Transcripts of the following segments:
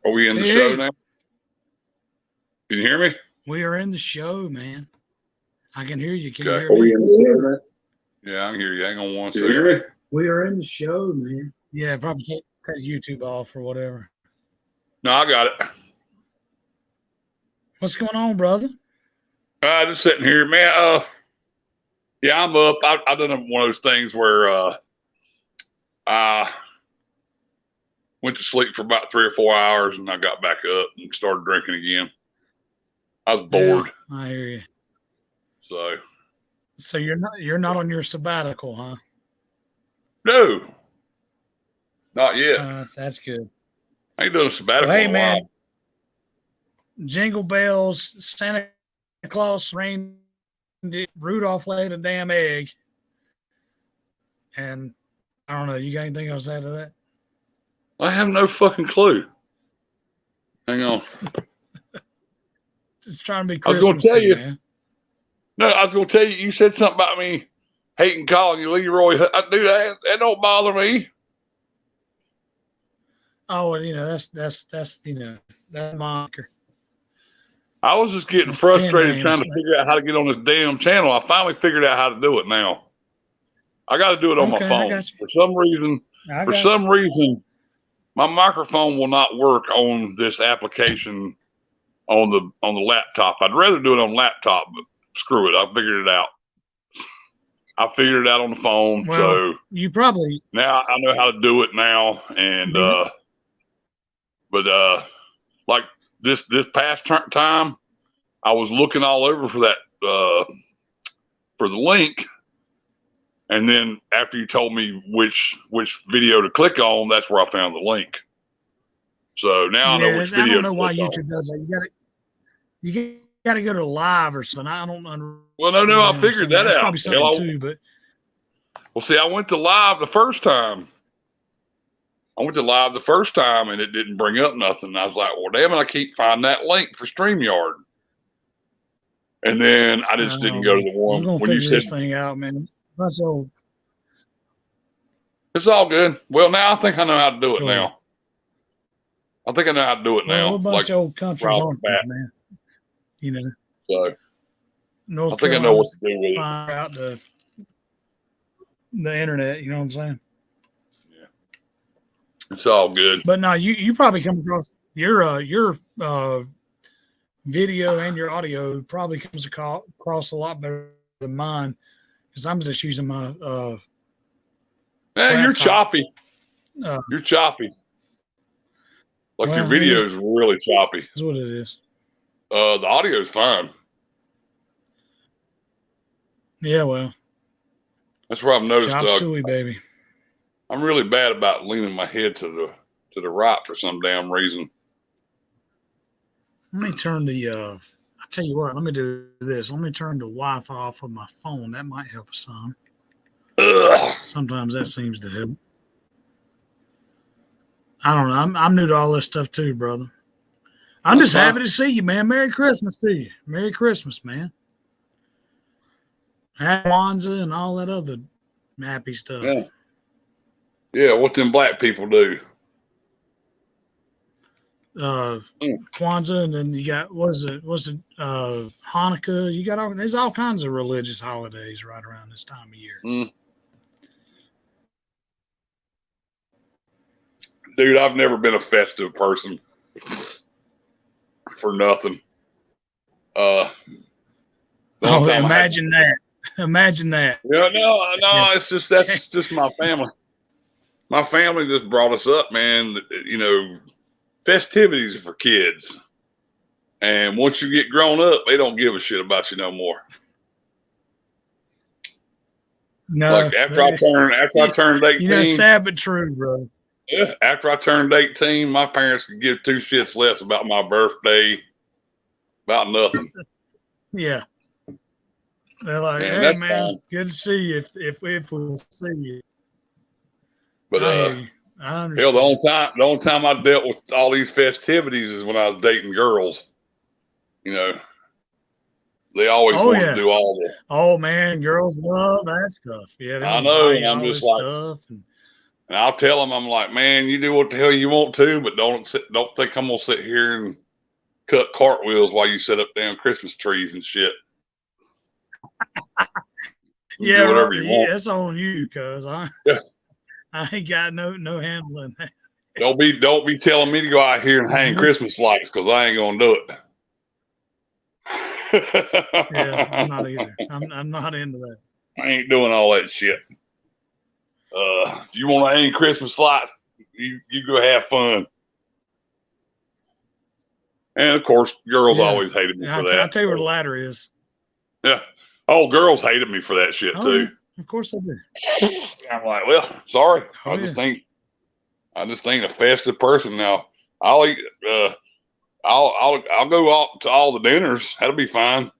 Are we in the show now? Can you hear me? We are in the show, man. I can hear you. Can Okay. you hear me? Are we in the show, man? Yeah, I can hear you. Hang on one second. We are in the show, man. Yeah, probably take YouTube off or whatever. No, I got it. What's going on, brother? Just sitting here, man. Yeah, I'm up. I've done one of those things where I went to sleep for about 3 or 4 hours and I got back up and started drinking again. I was bored. Yeah, I hear you. So you're not on your sabbatical, huh? No, not yet. That's good. I ain't doing a sabbatical. Well, hey, man. Jingle bells, Santa Claus, Rudolph laid a damn egg. And I don't know. You got anything else to add to that? I have no fucking clue. Hang on. Just trying to be Christmas. I was going to tell you. Man. No, I was going to tell you. You said something about me hating calling you Leroy. Dude, that don't bother me. Oh, and that's that moniker. I was just getting frustrated trying to figure out how to get on this damn channel. I finally figured out how to do it now. I got to do it on my phone. For some reason, my microphone will not work on this application on the laptop. I'd rather do it on laptop, but screw it. I figured it out. I figured it out on the phone. Well, so you probably now I know how to do it now. And but like this past time, I was looking all over for that for the link. And then after you told me which video to click on, that's where I found the link. So now I know which video. I don't know why YouTube does that. You got to go to live or something. I don't know. Well, no, I figured that out. That's probably something too, but. Well, see, I went to live the first time. And it didn't bring up nothing. I was like, well, damn it, I keep finding that link for StreamYard. And then I just didn't go to the one when you said this thing out, man. That's old. It's all good. Well, now I think I know how to do it now. I think I know how to do it now. We're a bunch of old country bumpkins, man. You know. So North I think I know what to do with it. Find out the internet, you know what I'm saying? Yeah. It's all good. But no, you probably come across your video and your audio probably comes across a lot better than mine because I'm just using my you're choppy. You're choppy. Like your video is really choppy. That's what it is. The audio is fine. Yeah, well. That's where I've noticed. Chop suey, baby. I'm really bad about leaning my head to the right for some damn reason. Let me turn the. I'll tell you what. Let me do this. Let me turn the Wi-Fi off of my phone. That might help some. Sometimes that seems to help. I don't know. I'm new to all this stuff too, brother. I'm just happy to see you, man. Merry Christmas to you. Merry Christmas, man. Happy Kwanzaa and all that other happy stuff. Yeah. Yeah, what them black people do. Kwanzaa, and then you got what's it Hanukkah. You got there's all kinds of religious holidays right around this time of year. Dude, I've never been a festive person for nothing. Imagine that. Imagine that. Yeah, no, it's just that's just my family. My family just brought us up, man. You know, festivities are for kids, and once you get grown up, they don't give a shit about you no more. No, like after I turned 18, you know, sad but true, bro. Yeah, after I turned 18, my parents could give two shits less about my birthday, about nothing. Yeah. They're like, hey, man, fine. Good to see you if we'll see you. But I understand. Hell, the only time I dealt with all these festivities is when I was dating girls. You know, they always want to do all the. Oh man, girls love that stuff. Yeah, I know. I'm just like, stuff and And I'll tell them, I'm like, man, you do what the hell you want to, but don't think I'm gonna sit here and cut cartwheels while you set up damn Christmas trees and shit. Yeah, do whatever you want. That's on you, cuz I ain't got no handling that. Don't be telling me to go out here and hang Christmas lights, because I ain't gonna do it. Yeah, I'm not either. I'm not into that. I ain't doing all that shit. If you want to hang Christmas lights, you go have fun. And of course, girls always hated me for that. I'll tell you where the ladder is. Yeah. Oh, girls hated me for that shit too. Yeah. Of course they do. I'm like, well, sorry. I just ain't a festive person now. I'll eat. I'll go out to all the dinners. That'll be fine.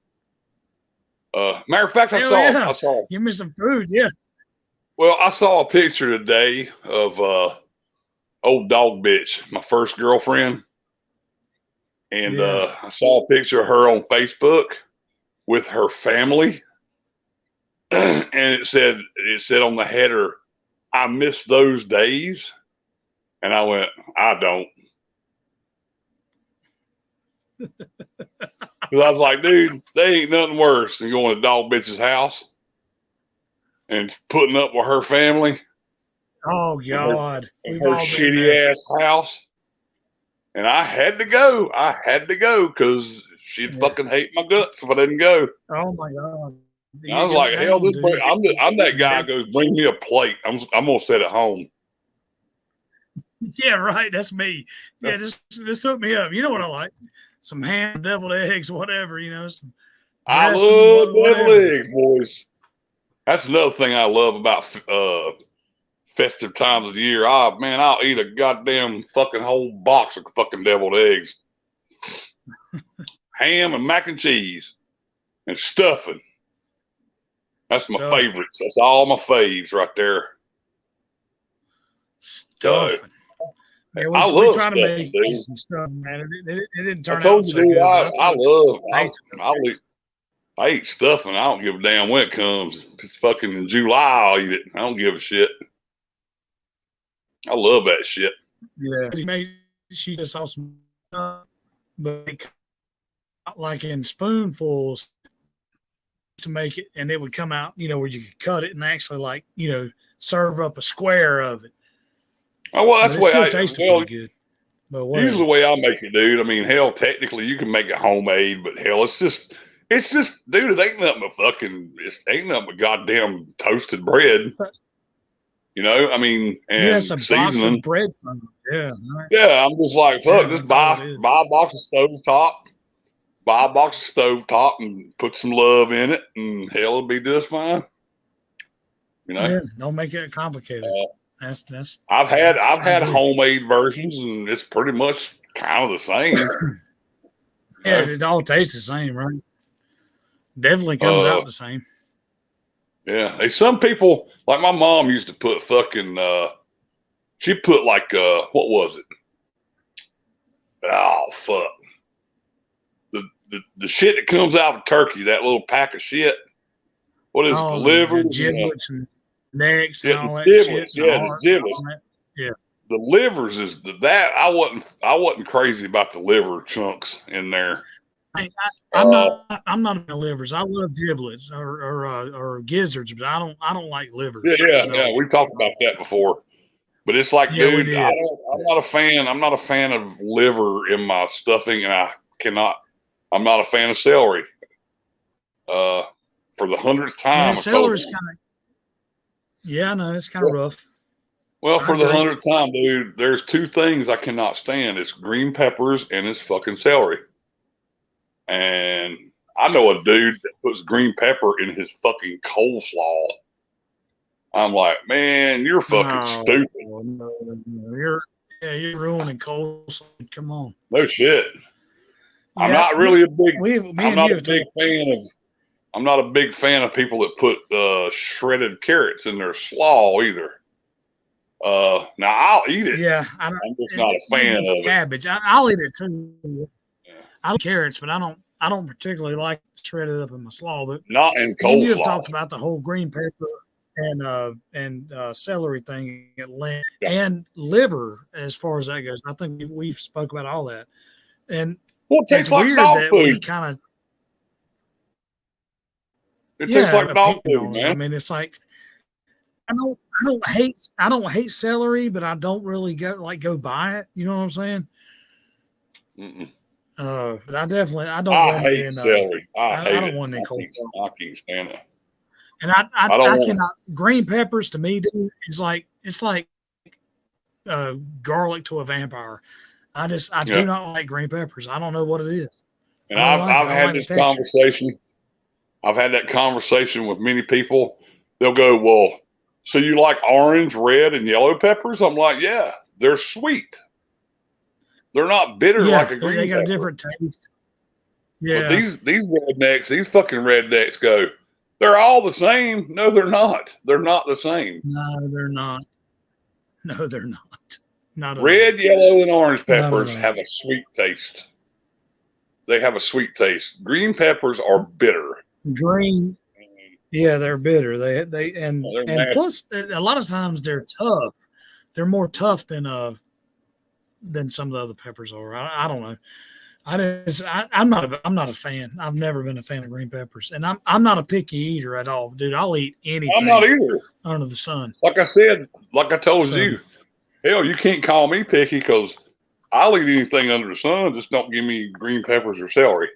Matter of fact, I saw. Give me some food. Yeah. Well, I saw a picture today of old dog bitch, my first girlfriend, and I saw a picture of her on Facebook with her family, and it said on the header, "I miss those days," and I went, "I don't," because I was like, "Dude, they ain't nothing worse than going to dog bitch's house and putting up with her family." Oh God, her shitty ass house. And I had to go. Because she'd fucking hate my guts if I didn't go. Oh my God. I was like, hell, I'm that guy who goes, bring me a plate. I'm gonna sit at home. Yeah, right. That's me. Yeah, just hook me up. You know what I like? Some ham, deviled eggs, whatever. I love deviled eggs, boys. That's another thing I love about festive times of the year. I'll eat a goddamn fucking whole box of fucking deviled eggs. Ham and mac and cheese and stuffing. That's my favorites. That's all my faves right there. Stuffing. I love trying to make some stuff, man. It didn't turn out so good. I eat stuffing. I don't give a damn when it comes. If it's fucking in July, I'll eat it. I don't give a shit. I love that shit. Yeah. She just saw some stuff, but like in spoonfuls to make it, and it would come out, where you could cut it and actually serve up a square of it. Oh, well, that's the way I tasted pretty good. But usually the way I make it, dude. I mean, hell, technically you can make it homemade, but hell, it's just, dude, it ain't nothing but goddamn toasted bread. I mean, and seasoning. Box of bread from it. Yeah. Right. Yeah, I'm just like, fuck, just buy a box of stovetop, and put some love in it, and hell, it'll be just fine. Yeah, don't make it complicated. That's. I've had homemade versions, and it's pretty much kind of the same. Yeah, it all tastes the same, right? Definitely comes out the same. Yeah, some people, like my mom used to put fucking. She put what was it? Oh fuck! The shit that comes out of turkey, that little pack of shit. What is the livers? The giblets and necks and all that giblets, shit. Yeah, the giblets. Yeah. The livers is that I wasn't crazy about the liver chunks in there. I'm not into livers. I love giblets or gizzards, but I don't like livers. Yeah. We talked about that before. But it's like, dude, I'm not a fan. I'm not a fan of liver in my stuffing, and I'm not a fan of celery. For the 100th time, celery's kind of. Yeah, I know it's kind of rough. Well, for the 100th time, dude, there's two things I cannot stand. It's green peppers and it's fucking celery. And I know a dude that puts green pepper in his fucking coleslaw. I'm like, man, you're fucking stupid. No. You're ruining coleslaw. Come on. No shit. Yeah, I'm not really a big. I'm not a big fan of people that put shredded carrots in their slaw either. Now I'll eat it. Yeah, I'm just not a fan of cabbage. I'll eat it too. Yeah. I like carrots, but I don't particularly like shredded up in my slaw. But not in coleslaw. You have talked about the whole green pepper and celery thing at Lent, and liver as far as that goes. I think we've spoke about all that, and well, it tastes like dog food. It tastes like dog food, man. I mean, it's like I don't hate celery, but I don't really go buy it. You know what I'm saying? Mm-mm. But I don't. I hate celery. I don't want any cold. I can't stand it. And I cannot. Green peppers to me, dude, it's like garlic to a vampire. I do not like green peppers. I don't know what it is. And I've had this conversation. I've had that conversation with many people. They'll go, well, so you like orange, red, and yellow peppers? I'm like, yeah, they're sweet. They're not bitter like a green pepper. They got a different taste. Yeah. But these rednecks, these fucking rednecks go, they're all the same. No, they're not. They're not the same. No, they're not. No, they're not. Not red, yellow, and orange peppers have a sweet taste. They have a sweet taste. Green peppers are bitter. Green, yeah, they're bitter. And plus a lot of times they're tough. They're more tough than some of the other peppers are. I don't know. I'm not a fan. I've never been a fan of green peppers, and I'm not a picky eater at all, dude. I'll eat anything. I'm not either. Under the sun. Like I said, like I told you, hell, you can't call me picky because I'll eat anything under the sun. Just don't give me green peppers or celery.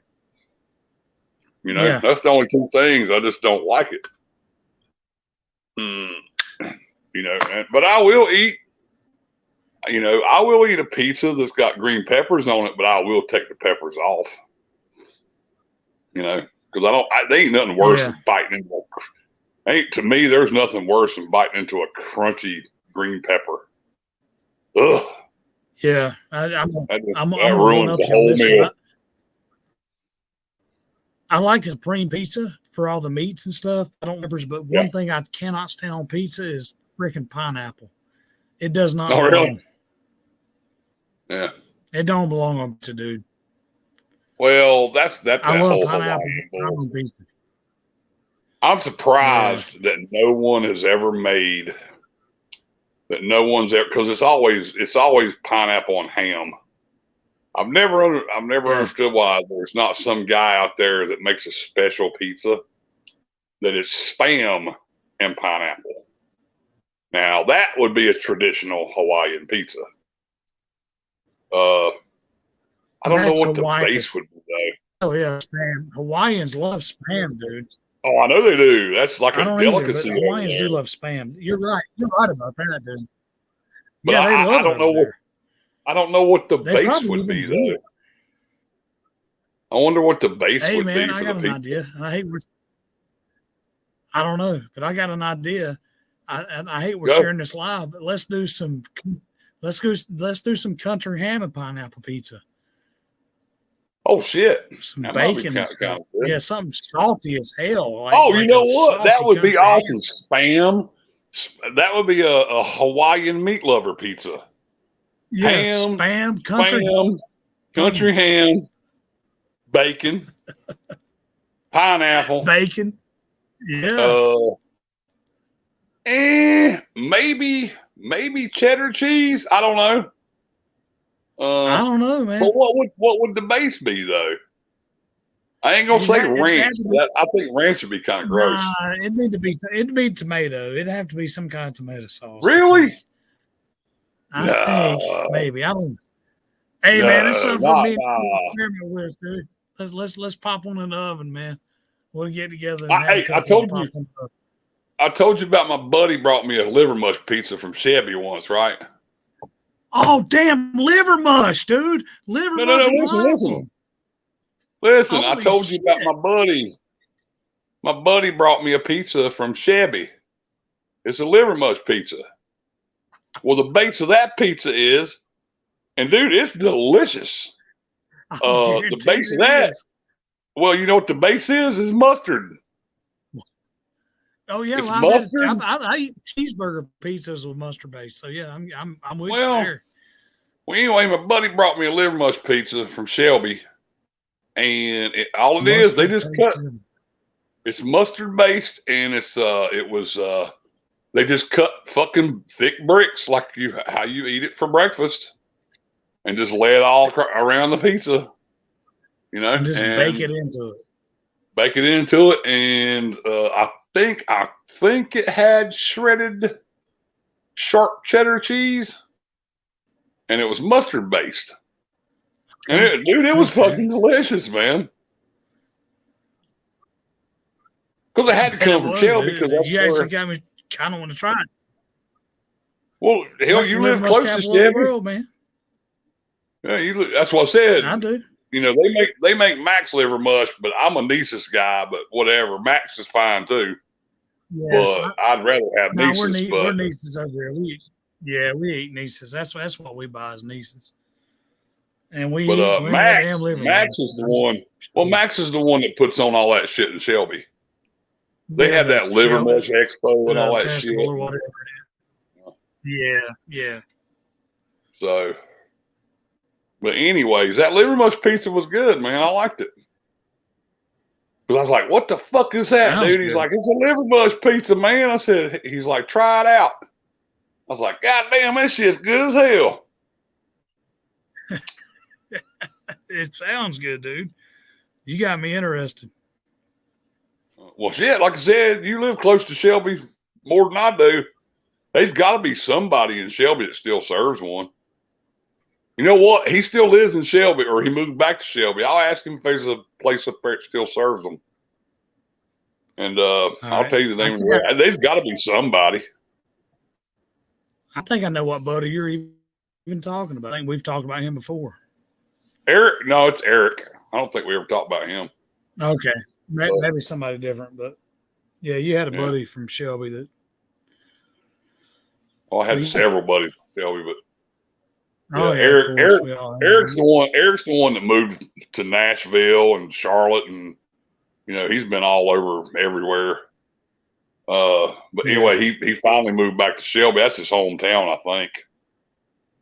You know, that's the only two things I just don't like it. You know, but I will eat. You know, I will eat a pizza that's got green peppers on it, but I will take the peppers off. You know, because they ain't nothing worse than biting into. To me, there's nothing worse than biting into a crunchy green pepper. Ugh. Yeah, that ruins the whole meal. I like a supreme pizza for all the meats and stuff. I don't remember, but one thing I cannot stand on pizza is freaking pineapple. It does not belong. Really? Yeah. It don't belong on pizza, dude. Well, that's I love pineapple on pizza. I'm surprised that no one has ever made that. No one's ever, because it's always pineapple and ham. I've never understood why there's not some guy out there that makes a special pizza that is Spam and pineapple. Now that would be a traditional Hawaiian pizza. I don't know what the base would be though. Oh yeah, Spam. Hawaiians love Spam, dude. Oh, I know they do. That's like a delicacy. Either, Hawaiians do love Spam. You're right. You're right about that, dude. But yeah, I don't know I don't know what the base would be though. I wonder what the base would be. Hey man, I got an idea. I don't know, but I got an idea. I hate we're sharing this live, but let's do some country ham and pineapple pizza. Oh shit! Some bacon and stuff. Yeah, something salty as hell. You know what? That would be awesome. Spam. That would be a Hawaiian meat lover pizza. Yeah, Spam, country ham, bacon, pineapple, bacon. Yeah. Maybe cheddar cheese. I don't know. I don't know, man. But what would the base be though? I ain't gonna say ranch. I think ranch would be kind of gross. Nah, it'd be tomato. It'd have to be some kind of tomato sauce. Really? I think maybe. I don't. Hey man, that's something for me to experiment with, dude. Let's pop one in the oven, man. We'll get together. I told you about my buddy brought me a liver mush pizza from Chevy once, right? Oh damn, liver mush, dude! Liver mush. Listen, I told you about my buddy. My buddy brought me a pizza from Chevy. It's a liver mush pizza. Well, the base of that pizza is, and dude, it's delicious. The base of that, well, you know what the base is mustard. Oh yeah, mustard. I eat cheeseburger pizzas with mustard base. So yeah, I'm with you there. Well, anyway, my buddy brought me a liver mush pizza from Shelby, and all it is, they just cut. It's mustard based, and it was They just cut fucking thick bricks like how you eat it for breakfast, and just lay it all around the pizza. And just bake it into it. Bake it into it, and I think it had shredded sharp cheddar cheese, and it was mustard based. And it was fucking delicious, man. Because it had to come from Shelby. Because you actually got me kind of want to try it. Well, hell, you live close to Shelby, world, man. Yeah, that's what I said. I do. You know, they make Max liver mush, but I'm a Niece's guy. But whatever, Max is fine too. Yeah, but I'd rather have Niece's. We're Niece's over there. We eat Niece's. That's what we buy is Niece's. And Max is the one. Well, Max is the one that puts on all that shit in Shelby. They have that liver mush expo and all that shit. Or whatever. Yeah. So, but anyways, that liver mush pizza was good, man. I liked it. Because I was like, "What the fuck is that, dude?" He's like, "It's a liver mush pizza, man." I said, "He's like, try it out." I was like, "God damn, that shit's good as hell." It sounds good, dude. You got me interested. Well, shit, like I said, you live close to Shelby more than I do. There's got to be somebody in Shelby that still serves one. You know what? He still lives in Shelby, or he moved back to Shelby. I'll ask him if there's a place up there that still serves them. And I'll tell you the name of it. There's got to be somebody. I think I know what buddy you're even talking about. I think we've talked about him before. Eric? No, it's Eric. I don't think we ever talked about him. Okay. Maybe somebody different, but yeah, you had a buddy from Shelby that. Well, I had several buddies from Shelby, but Eric's the one that moved to Nashville and Charlotte, and you know he's been all over everywhere. But anyway, he finally moved back to Shelby. That's his hometown, I think,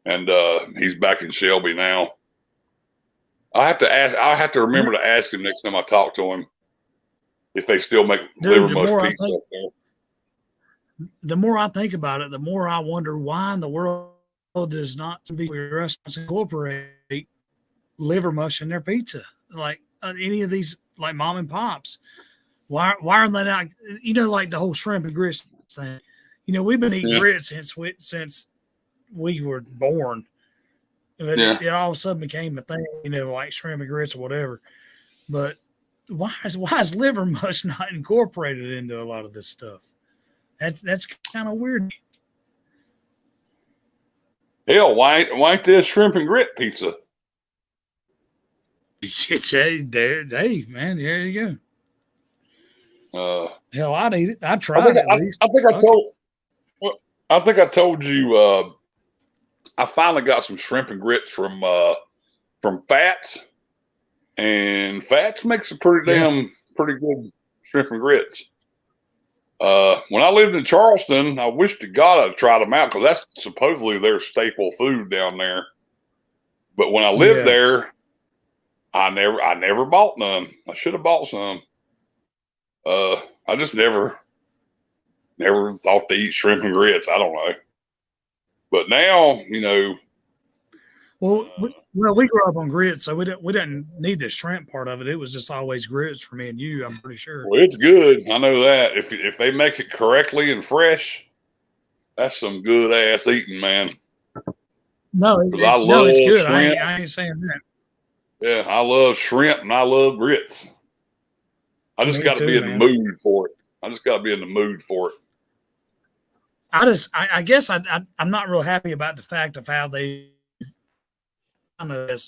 and he's back in Shelby now. I have to remember to ask him next time I talk to him if they still make liver mush pizza up there. The more I think about it, the more I wonder why in the world does not some restaurants incorporate liver mush in their pizza, like any of these, like mom and pops. Why are they not? You know, like the whole shrimp and grits thing. You know, we've been eating grits since we were born. It all of a sudden became a thing, you know, like shrimp and grits or whatever. But why is liver mush not incorporated into a lot of this stuff? That's kind of weird. Hell, why ain't there shrimp and grit pizza? Hey, man, there you go. Hell, I'd eat it. I'd try it at least. I think I told you. I finally got some shrimp and grits from Fats, and Fats makes a pretty good shrimp and grits. When I lived in Charleston, I wish to God I'd tried them out because that's supposedly their staple food down there. But when I lived there, I never bought none. I should have bought some. I just never thought to eat shrimp and grits. I don't know. But now, you know. Well, we grew up on grits, so we didn't need the shrimp part of it. It was just always grits for me and you. I'm pretty sure. Well, it's good. I know that if they make it correctly and fresh, that's some good ass eating, man. No, it's good. I ain't saying that. Yeah, I love shrimp and I love grits. I just got to be in the mood for it. I guess I'm not real happy about the fact of how they kind of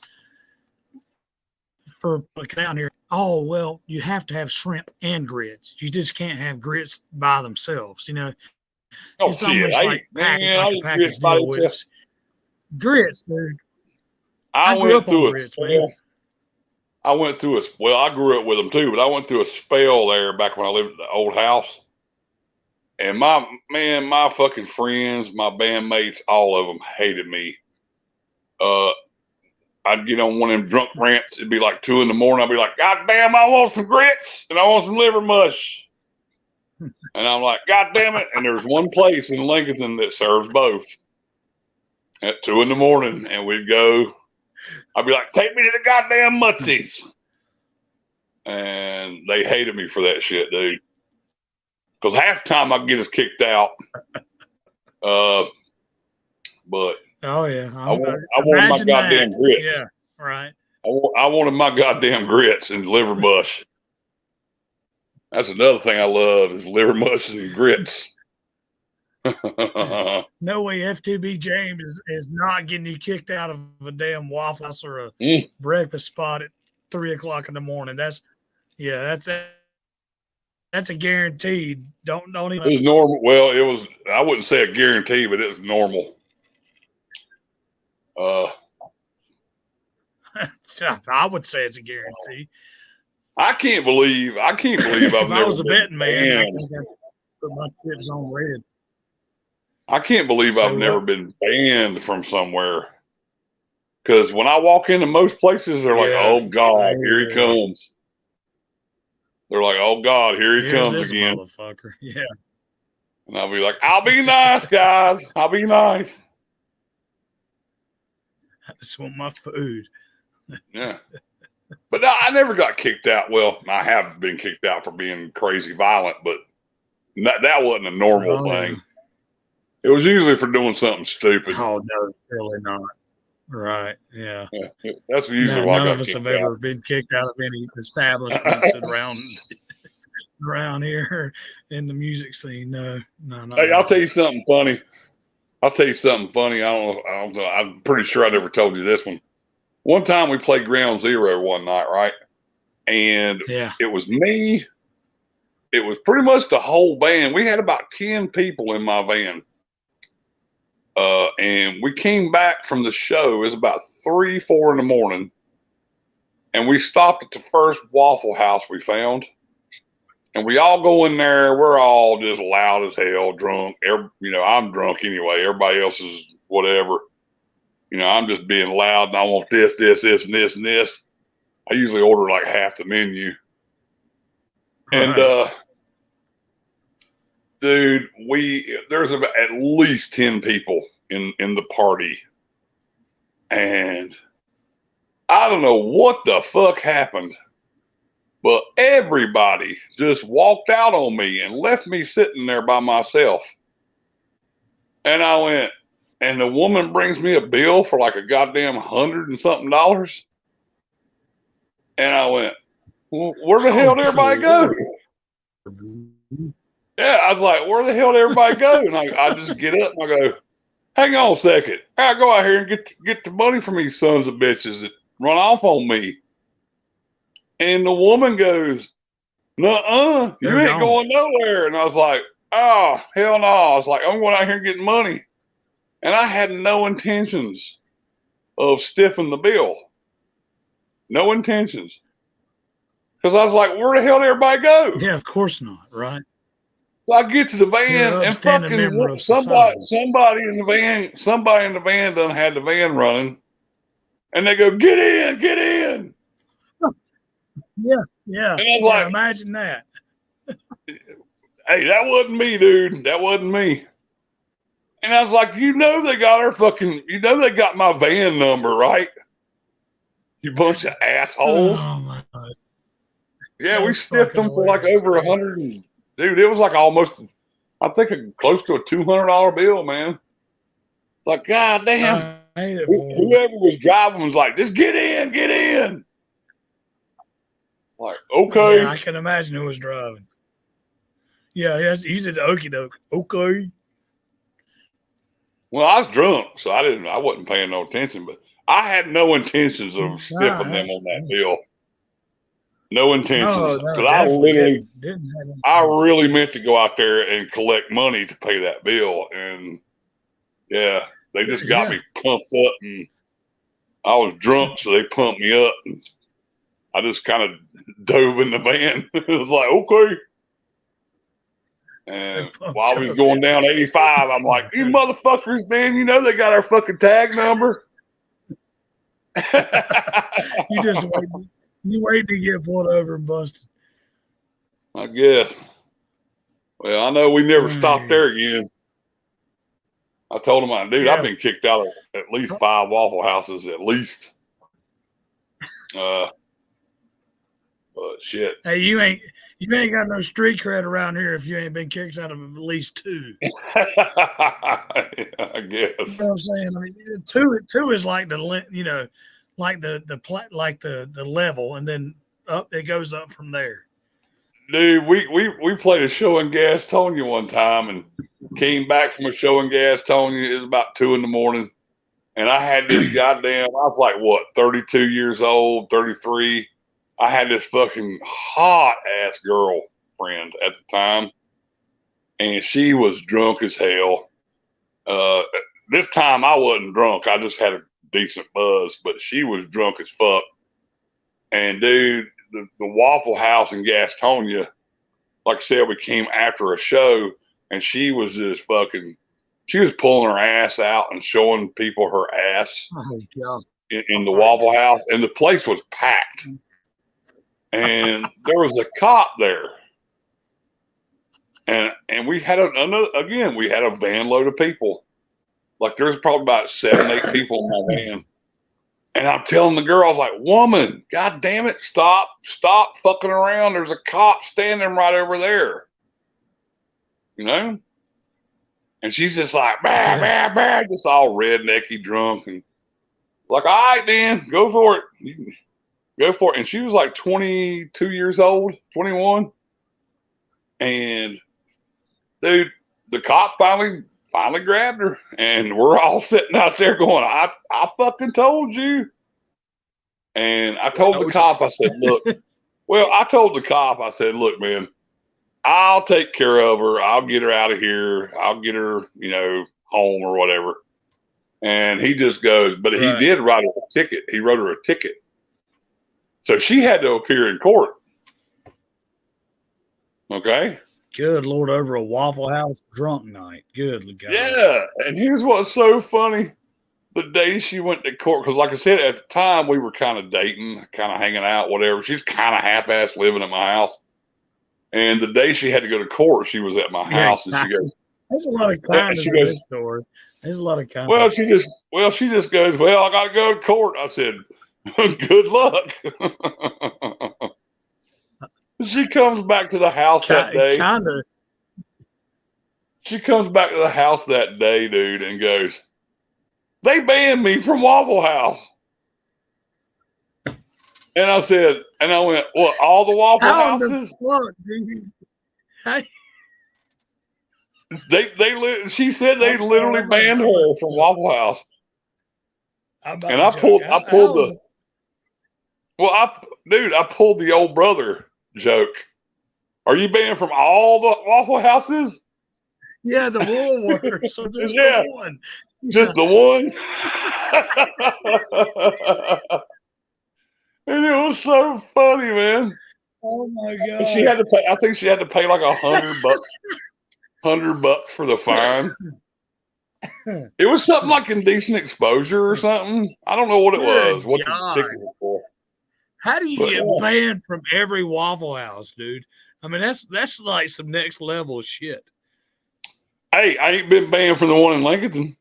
for down here. Oh well, you have to have shrimp and grits. You just can't have grits by themselves. You know, it's almost like a package deal with grits, dude. I went through a spell. I grew up with them too, but I went through a spell there back when I lived at the old house. And my fucking friends, my bandmates, all of them hated me. I'd get on one of them drunk rants. It'd be like 2 a.m. I'd be like, God damn, I want some grits and I want some liver mush. And I'm like, God damn it. And there's one place in Lincoln that serves both at 2 a.m. And we'd go, I'd be like, take me to the goddamn Mutsies. And they hated me for that shit, dude. Because half the time I get us kicked out. But oh yeah, I wanted my goddamn grits. Yeah, right. I wanted my goddamn grits and liver mush. That's another thing I love is liver mush and grits. No way F2B James is not getting you kicked out of a damn Waffle House or a breakfast spot at 3 o'clock in the morning. That's a guaranteed. Don't even. It was normal. Well, it was. I wouldn't say a guarantee, but it was normal. I would say it's a guarantee. I can't believe I've if never. I was a betting man, I think I'd put my chips on red. I can't believe I've never been banned from somewhere. Because when I walk into most places, they're like, "Oh God, here he comes." They're like, "Oh God, here he comes again." Motherfucker. Yeah. And I'll be like, "I'll be nice, guys. I'll be nice. I just want my food." Yeah. But no, I never got kicked out. Well, I have been kicked out for being crazy violent, but that wasn't a normal thing. It was usually for doing something stupid. Oh no, really not. Right? Yeah. That's usually why none of us have ever been kicked out of any establishments around here in the music scene. No. Hey, I'll tell you something funny. I don't know. I'm pretty sure I never told you this one. One time we played Ground Zero one night, right? And it was me. It was pretty much the whole band. We had about 10 people in my van. And we came back from the show. It was about 3, 4 in the morning. And we stopped at the first Waffle House we found. And we all go in there. We're all just loud as hell, drunk. I'm drunk anyway. Everybody else is whatever. I'm just being loud and I want this, and this, and this. I usually order like half the menu. And, dude, there's about at least 10 people in the party. And I don't know what the fuck happened, but everybody just walked out on me and left me sitting there by myself. And I went, and the woman brings me a bill for like a goddamn $100 and something. And I went, well, where the hell did everybody go? Yeah, I was like, where the hell did everybody go? And I just get up and I go, hang on a second. I go out here and get the money from these sons of bitches that run off on me. And the woman goes, nuh-uh, you ain't going nowhere. And I was like, oh, hell no. I was like, I'm going out here and getting money. And I had no intentions of stiffing the bill. No intentions. Because I was like, where the hell did everybody go? Yeah, of course not, right? So I get to the van and fucking somebody in the van done had the van running. And they go, get in, get in. Yeah. And I was like, imagine that. Hey, that wasn't me, dude. That wasn't me. And I was like, they got my van number, right? You bunch of assholes. Oh my God. Yeah, we stiffed them for like over 100. Dude, it was like almost, I think, close to a $200 bill, man. It's like, God damn. Whoever was driving was like, just get in, get in. Like, okay. Yeah, I can imagine who was driving. Yeah, yes, he did the okie doke. Okay. Well, I was drunk, so I wasn't paying no attention, but I had no intentions of stiffing them on that bill. No intentions. Because I really meant to go out there and collect money to pay that bill. And yeah, they just got me pumped up, and I was drunk, so they pumped me up, and I just kind of dove in the van. It was like, okay. And while we was going down 85, I'm like, you motherfuckers, man, they got our fucking tag number. You wait to get pulled over and busted. I guess. Well, I know we never stopped there again. I told him, dude, I've been kicked out of at least 5 Waffle Houses, at least. But shit. Hey, you ain't got no street cred around here if you ain't been kicked out of at least 2. I guess. You know what I'm saying? I mean, two is like the, you know, like the level, and then up it goes up from there. Dude, we played a show in Gastonia one time and came back from a show in Gastonia. It was about 2 a.m. And I had this goddamn, I was like, what, 32 years old, 33. I had this fucking hot ass girlfriend at the time. And she was drunk as hell. This time I wasn't drunk. I just had a decent buzz, but she was drunk as fuck. And dude, the Waffle House in Gastonia, like I said, we came after a show, and she was just fucking, she was pulling her ass out and showing people her ass in the Waffle House, and the place was packed. And there was a cop there. And we had we had a van load of people. Like there was probably about 7, 8 people in my van. And I'm telling the girl, I was like, woman, God damn it, stop fucking around. There's a cop standing right over there. You know? And she's just like, bah, bah, bah, just all rednecky drunk. And like, all right, then, go for it. Go for it. And she was like 22 years old, 21. And dude, the cop finally grabbed her, and we're all sitting out there going, I fucking told you. And I told the cop, I said, look, I told the cop, I said, look, man, I'll take care of her. I'll get her out of here. I'll get her, you know, home or whatever. And he just goes, but he did write her a ticket. He wrote her a ticket. So she had to appear in court. Okay. Good Lord, over a Waffle House drunk night. Good God. Yeah. And here's what's so funny. The day she went to court, because like I said, at the time we were kind of dating, kind of hanging out, whatever. She's kind of half-ass living at my house. And the day she had to go to court, she was at my house, and she goes, "There's a lot of kindness in this story. There's a lot of kindness." Well, she just goes, "Well, I got to go to court." I said, "Good luck." She comes back to the house that day. She comes back to the house that day, dude, and goes, "They banned me from Waffle House." And I said, and I went, "What, all the Waffle Houses?" She said they literally banned her from Waffle House. And I pulled the old brother joke. Are you banned from all the Waffle Houses? Yeah, the Woolworths. So just the one. Just the one. And it was so funny, man. Oh my God. She had to pay, I think she had to pay like $100 for the fine. It was something like indecent exposure or something. I don't know what it was. What the ticket was for. How do you get banned from every Waffle House, dude? I mean, that's like some next level shit. Hey, I ain't been banned from the one in Lincoln.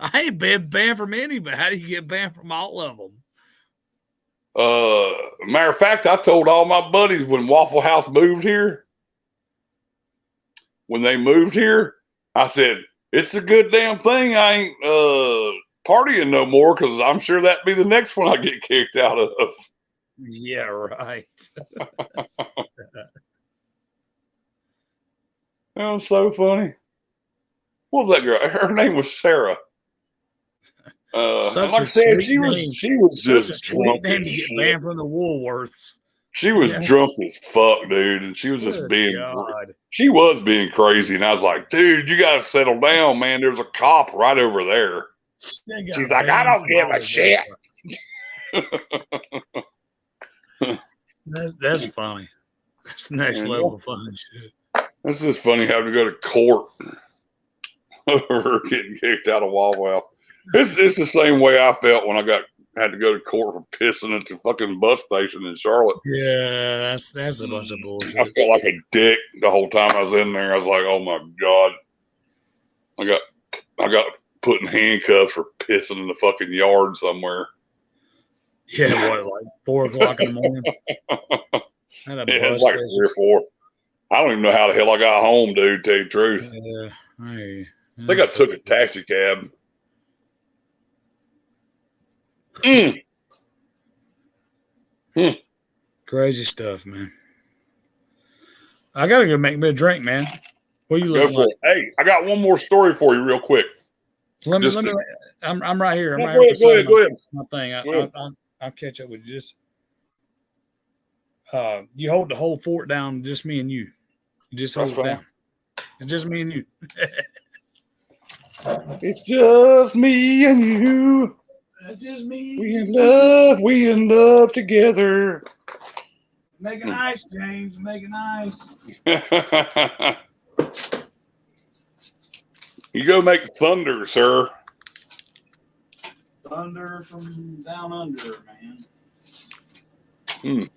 I ain't been banned from any, but how do you get banned from all of them? Matter of fact, I told all my buddies when Waffle House moved here, when they moved here, I said, it's a good damn thing I ain't partying no more, because I'm sure that'd be the next one I get kicked out of. Yeah, right. That was so funny. What was that girl? Her name was Sarah. Like I said, she was just drunk as shit. Get banned from the Woolworths. She was drunk as fuck, dude, and she was just she was being crazy. And I was like, dude, you gotta settle down, man. There's a cop right over there. She's like, I don't give a shit. That's funny. That's next level funny shit. It's just funny having to go to court over getting kicked out of Waffle House. It's the same way I felt when I got had to go to court for pissing at the fucking bus station in Charlotte. Yeah, that's a bunch of bullshit. I felt like a dick the whole time I was in there. I was like, oh my God. I got put in handcuffs for pissing in the fucking yard somewhere. Yeah, what, like 4 o'clock in the morning? It's like 3 or 4. I don't even know how the hell I got home, dude, to tell you the truth. Yeah, I think I took a taxi cab. Crazy stuff, man. I gotta go make me a drink, man. What are you looking like? Hey, I got one more story for you, real quick. I'm right here. I'm right here. Go ahead. My thing. I'll catch up with you. Just you hold the whole fort down. Just me and you. You just hold it down. It's just me and you. It's just me and you. It's just me. We in love together. Make it nice, James. Make it nice. You go make thunder, sir. Thunder from down under, man.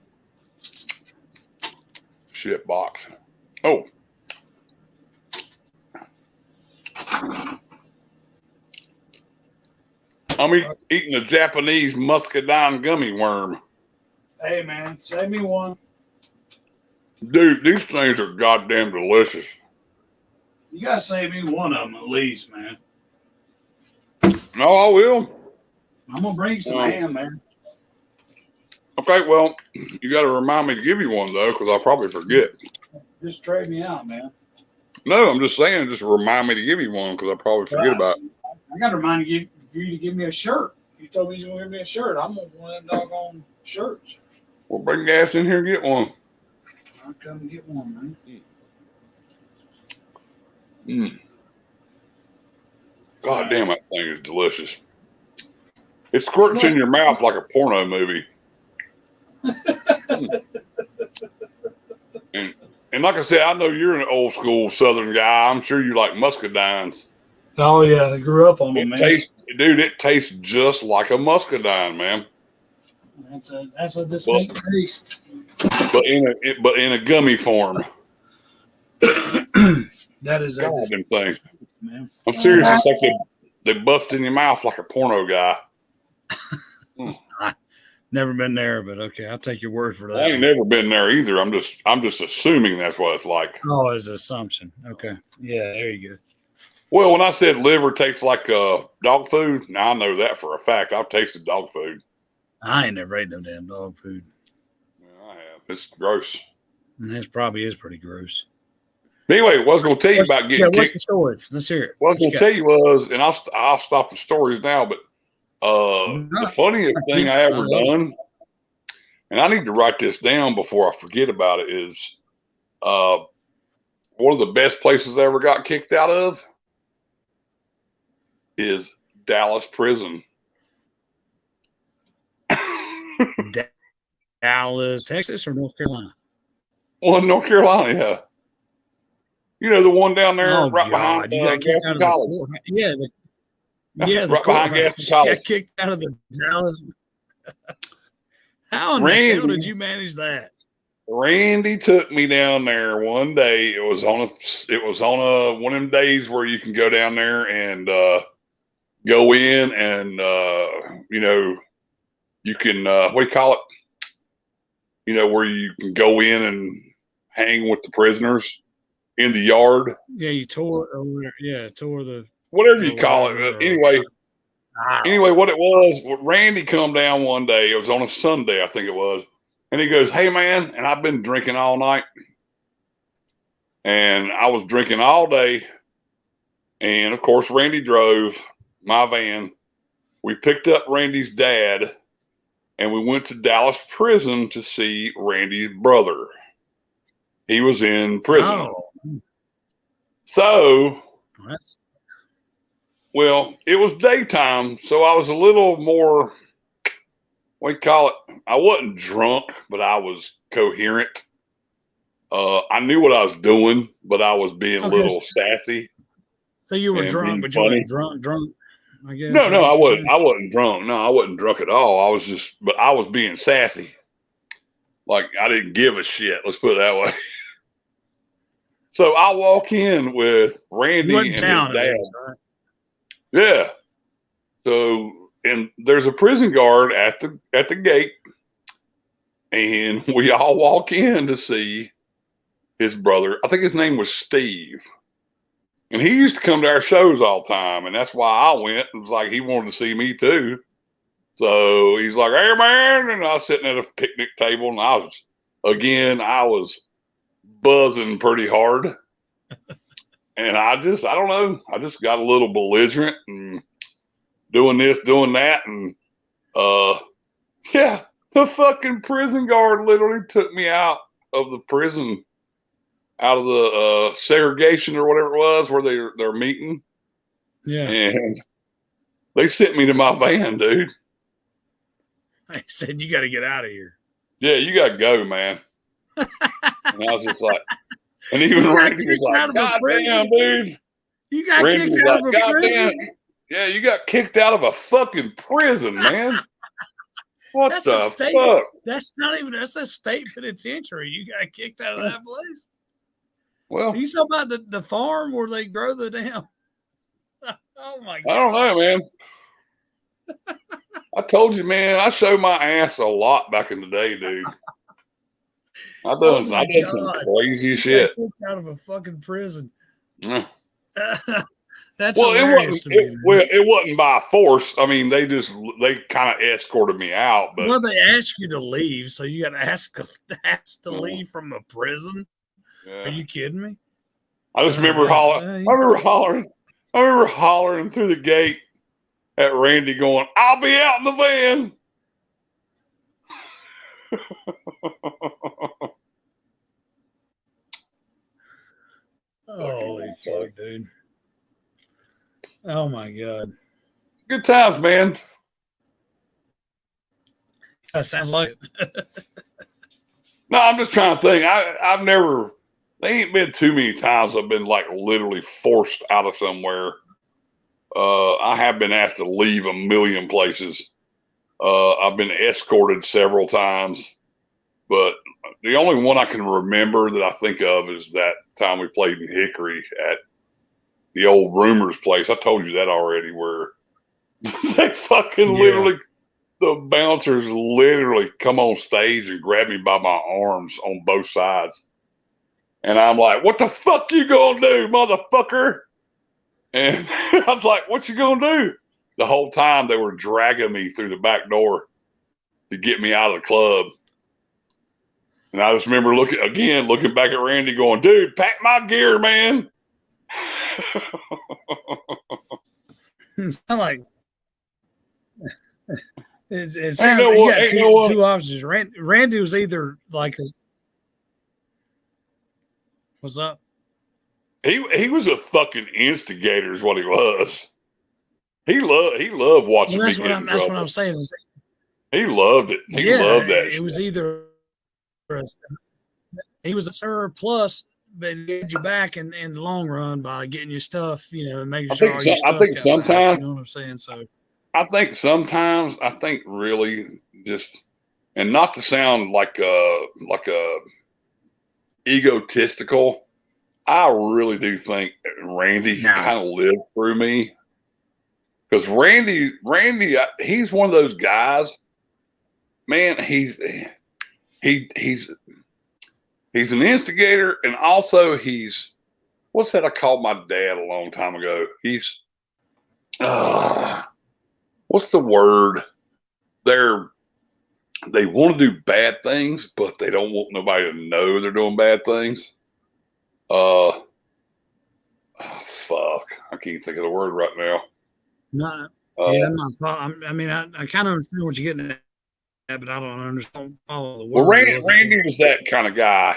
Shit box. Oh. I'm eating a Japanese muscadine gummy worm. Hey, man, save me one. Dude, these things are goddamn delicious. You gotta save me one of them at least, man. No, I will. I'm gonna bring you some ham, man. Okay, well, you got to remind me to give you one, though, because I'll probably forget. Just trade me out, man. No, I'm just saying, just remind me to give you one, because I'll probably forget about it. I got to remind you for you to give me a shirt. You told me you were going to give me a shirt. I'm going to want them doggone shirts. Well, bring gas in here and get one. I'll come and get one, man. God damn, that thing is delicious. It squirts in your mouth like a porno movie. and like I said, I know you're an old school Southern guy. I'm sure you like muscadines. Oh yeah, I grew up on them, man. It tastes just like a muscadine, man. That's a distinct taste. But in a gummy form. That is God, them things. Man. I'm serious. It's like they bust in your mouth like a porno guy. Never been there, but okay, I'll take your word for that. I ain't never been there either. I'm just assuming that's what it's like. Oh, it's an assumption. Okay. Yeah, there you go. Well, when I said liver tastes like dog food, now I know that for a fact. I've tasted dog food. I ain't never ate no damn dog food. Yeah, I have. It's gross. And this probably is pretty gross. Anyway, what I was going to tell you about getting kicked. What's the story? Let's hear it. What I was going to tell you was, and I'll stop the stories now, but the funniest thing I ever done, and I need to write this down before I forget about it, is one of the best places I ever got kicked out of is Dallas prison. Dallas, Texas, or North Carolina? Well, in North Carolina, yeah. You know, the one down there behind Gaston College. Yeah, right behind Gaston College. Got kicked out of the Dallas. How in the hell did you manage that? Randy took me down there one day. It was on one of them days where you can go down there and go in and you can what do you call it? Where you can go in and hang with the prisoners in the yard. Yeah, you tore the whatever you call it. Anyway, what it was, Randy come down one day. It was on a Sunday, I think it was. And he goes, "Hey, man," and I've been drinking all night. And I was drinking all day. And, of course, Randy drove my van. We picked up Randy's dad, and we went to Dallas prison to see Randy's brother. He was in prison. Oh. So, well, it was daytime, so I was a little more, what do you call it? I wasn't drunk, but I was coherent. I knew what I was doing, but I was being a little sassy. So you were drunk, but you weren't drunk. I guess. No, I wasn't. I wasn't drunk. No, I wasn't drunk at all. But I was being sassy. Like I didn't give a shit. Let's put it that way. So I walk in with Randy and his dad. Right? Yeah. So, and there's a prison guard at the gate, and we all walk in to see his brother. I think his name was Steve. And he used to come to our shows all the time, and that's why I went. It was like he wanted to see me too. So he's like, "Hey man," and I was sitting at a picnic table, and I was buzzing pretty hard. And I don't know. I just got a little belligerent and doing this, doing that, and yeah, the fucking prison guard literally took me out of the prison, out of the segregation or whatever it was where they're meeting. Yeah. And they sent me to my van, dude. They said, "You got to get out of here." Yeah, you got to go, man. And I was just like, and even Randy was like, "God damn, dude." You got kicked out of a prison? Yeah, you got kicked out of a fucking prison, man. What the fuck? That's a state penitentiary. You got kicked out of that place. Well, are you talking about the farm where they grow the damn? Oh my God. I don't know, man. I told you, man, I showed my ass a lot back in the day, dude. I done some crazy shit. Kicked out of a fucking prison. Yeah. That's it wasn't by force. I mean, they kind of escorted me out. But they asked you to leave, so you got to ask to leave from a prison. Yeah. Are you kidding me? I just remember hollering. I remember hollering through the gate at Randy, going, "I'll be out in the van." Holy fuck, dude. Oh my God. Good times, man. That sounds like it. No, I'm just trying to think. There ain't been too many times I've been like literally forced out of somewhere. I have been asked to leave a million places. I've been escorted several times, but the only one I can remember that I think of is that time we played in Hickory at the old Rumors place. I told you that already, where they fucking literally, the bouncers literally come on stage and grab me by my arms on both sides. And I'm like, "What the fuck you gonna do, motherfucker?" And I was like, "What you gonna do?" The whole time they were dragging me through the back door to get me out of the club. And I just remember looking back at Randy going, "Dude, pack my gear, man." I'm like, it sounds like you got two options. Randy was either like what's up? He was a fucking instigator, is what he was. He loved watching me get in trouble. That's what I'm saying. He loved it. He loved that. It was either he was a surplus, but he had you back in the long run by getting your stuff, and making sure all your stuff. I think sometimes, you know what I'm saying? So I think really just, and not to sound like a egotistical, I really do think Randy kind of lived through me, because Randy, he's one of those guys, man. He's an instigator, and also what's that I called my dad a long time ago? He's what's the word? They want to do bad things, but they don't want nobody to know they're doing bad things. Fuck, I can't think of the word right now. No, I'm not. I kind of understand what you're getting at, but I don't understand. Follow the word. Well, Randy was that kind of guy.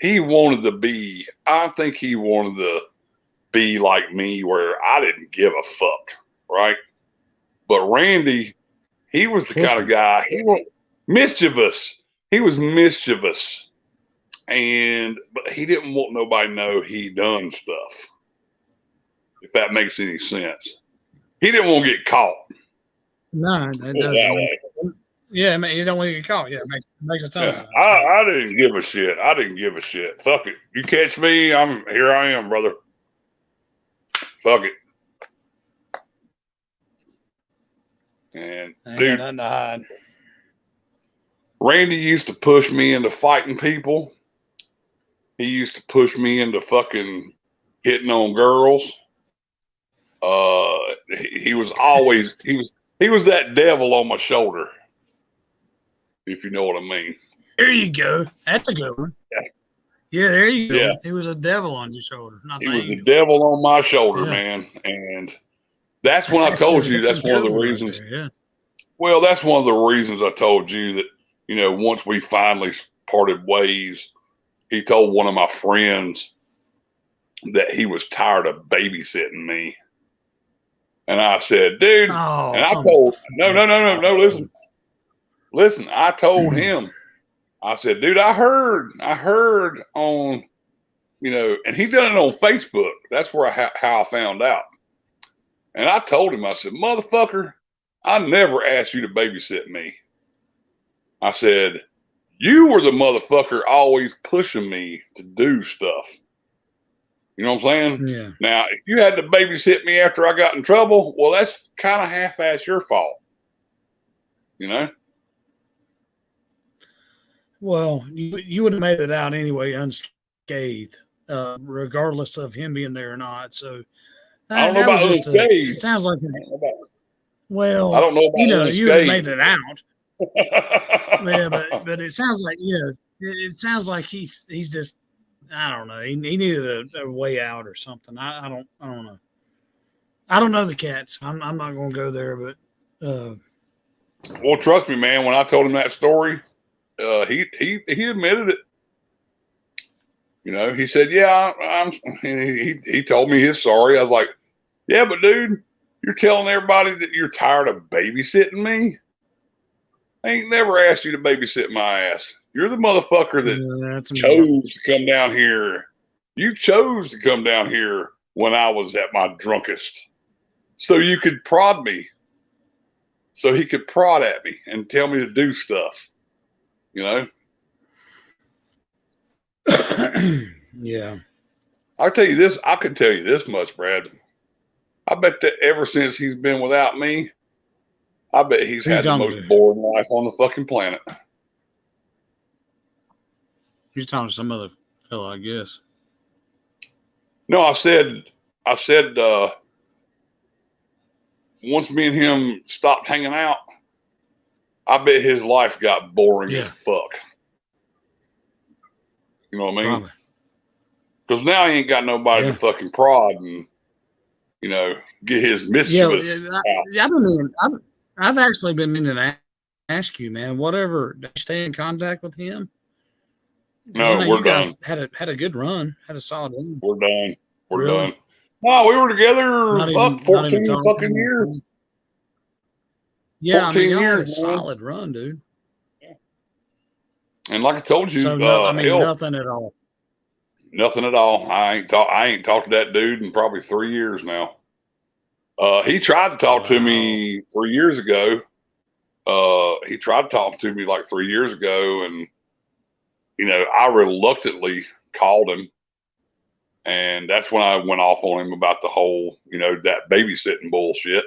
He wanted to be. I think he wanted to be like me, where I didn't give a fuck, right? But Randy, he was the kind of guy. He was mischievous. He was mischievous, but he didn't want nobody to know he done stuff. If that makes any sense. He didn't want to get caught. No, that doesn't. Yeah, man, you don't want to get caught. Yeah, it makes a ton of sense. I didn't give a shit. I didn't give a shit. Fuck it. You catch me, here I am, brother. Fuck it. And dude, nothing to hide. Randy used to push me into fighting people. He used to push me into fucking hitting on girls. He was always he was that devil on my shoulder, if you know what I mean. There you go. That's a good one. Yeah, there you go. Yeah. He was a devil on your shoulder. He was the devil on my shoulder, man. And that's when I told you that's one of the reasons. Right there, yeah. Well, that's one of the reasons I told you that, you know, once we finally parted ways, he told one of my friends that he was tired of babysitting me. And I said, dude, and I told, no, listen, I told him, I said, dude, I heard on, you know, and he done it on Facebook. That's where how I found out. And I told him, I said, motherfucker, I never asked you to babysit me. I said, you were the motherfucker always pushing me to do stuff. You know what I'm saying? Yeah. Now, if you had to babysit me after I got in trouble, well, that's kind of half-ass your fault. You know? Well, you would have made it out anyway unscathed, regardless of him being there or not. So I don't know about unscathed. It sounds like well, I don't know about you would have made it out. Yeah, but it sounds like it sounds like he's just I don't know. He needed a way out or something. I don't know. I don't know the cats. I'm not going to go there, but well, trust me, man. When I told him that story, he admitted it. You know, he said, "Yeah, he told me his sorry." I was like, "Yeah, but dude, you're telling everybody that you're tired of babysitting me. I ain't never asked you to babysit my ass. You're the motherfucker that chose to come down here. You chose to come down here when I was at my drunkest, so you could prod me. So he could prod at me and tell me to do stuff. You know." Yeah. I'll tell you this. I can tell you this much, Brad. I bet that ever since he's been without me, I bet he's had the most boring life on the fucking planet. He's talking to some other fellow, I guess. No, I said, once me and him stopped hanging out, I bet his life got boring as fuck. You know what I mean? Because now he ain't got nobody to fucking prod and, you know, get his mischievous out. I've actually been meaning to ask you, man, whatever, did you stay in contact with him? No, we're done. Had a good run, had a solid run. We're done. We're done. No, we were together 14 fucking years. Yeah, 14 years, had a solid run, dude. And like I told you, nothing at all. Nothing at all. I ain't talked to that dude in probably 3 years now. He tried to talk to me 3 years ago. He tried to talk to me like 3 years ago, and you know, I reluctantly called him, and that's when I went off on him about the whole, you know, that babysitting bullshit.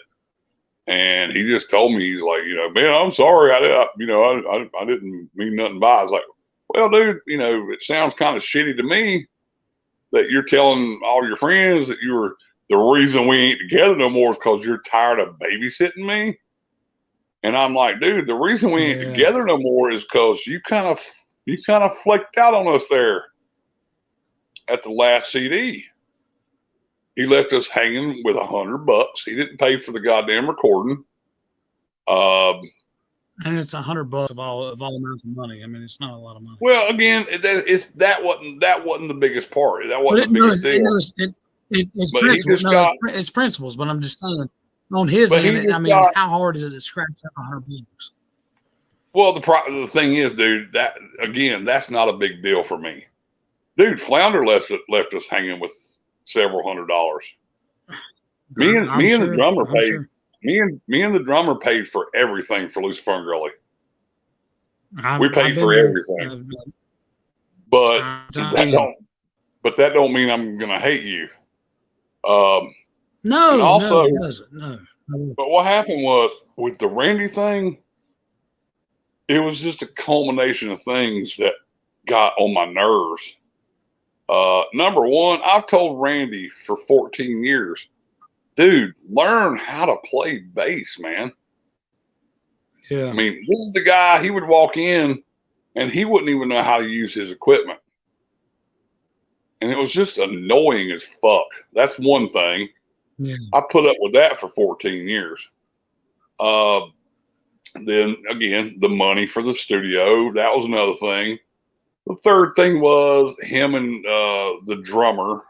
And he just told me, he's like, you know, man, I'm sorry, I didn't mean nothing by it. I was like, well, dude, you know, it sounds kind of shitty to me that you're telling all your friends that the reason we ain't together no more is because you're tired of babysitting me. And I'm like, dude, the reason we ain't together no more is because you kind of flaked out on us there at the last CD. He left us hanging with $100. He didn't pay for the goddamn recording. And it's $100 of all amounts of money. I mean, it's not a lot of money. Well, again, that wasn't the biggest part. That wasn't the biggest deal. It's principles. It's principles. But I'm just saying, on his end, I mean, how hard is it to scratch up $100? Well, the thing is, dude, that's not a big deal for me. Dude, Flounder left us hanging with several $100. Me and the drummer paid. Me and the drummer paid for everything for Lucifer and Gurley. We paid for everything. But that don't mean I'm gonna hate you. No, and also, no, it doesn't. No. But what happened was with the Randy thing, it was just a culmination of things that got on my nerves. Number one, I've told Randy for 14 years, dude, learn how to play bass, man. Yeah. I mean, this is the guy, he would walk in and he wouldn't even know how to use his equipment. And it was just annoying as fuck. That's one thing. Yeah. I put up with that for 14 years. Then again, the money for the studio, that was another thing. The third thing was him and the drummer.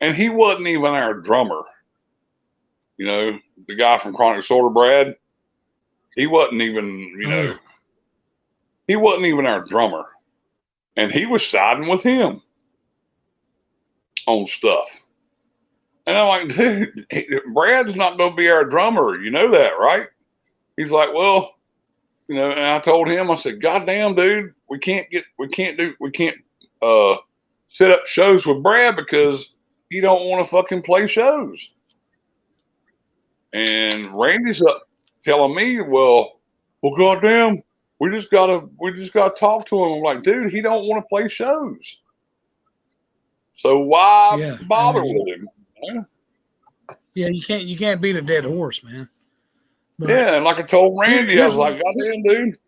And he wasn't even our drummer. You know, the guy from Chronic Disorder, Brad, he wasn't even, he wasn't even our drummer. And he was siding with him on stuff. And I'm like, dude, Brad's not going to be our drummer. You know that, right? He's like, well, and I told him, I said, goddamn, dude, we can't set up shows with Brad because he don't want to fucking play shows. And Randy's up telling me, well, goddamn, we just gotta talk to him. I'm like, dude, he don't want to play shows. So why bother with him? Yeah, you can't beat a dead horse, man. But yeah, and like I told Randy, I was like, goddamn, dude.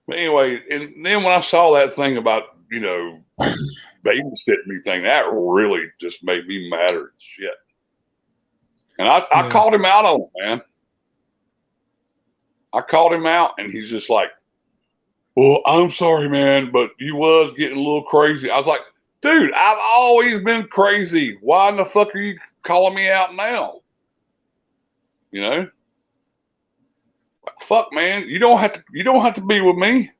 But anyway, and then when I saw that thing about, babysitting me thing, that really just made me madder as shit. And I called him out on it, man. I called him out, and he's just like, well, I'm sorry, man, but you was getting a little crazy. I was like, dude, I've always been crazy. Why in the fuck are you calling me out now? Like, fuck, man, you don't have to be with me.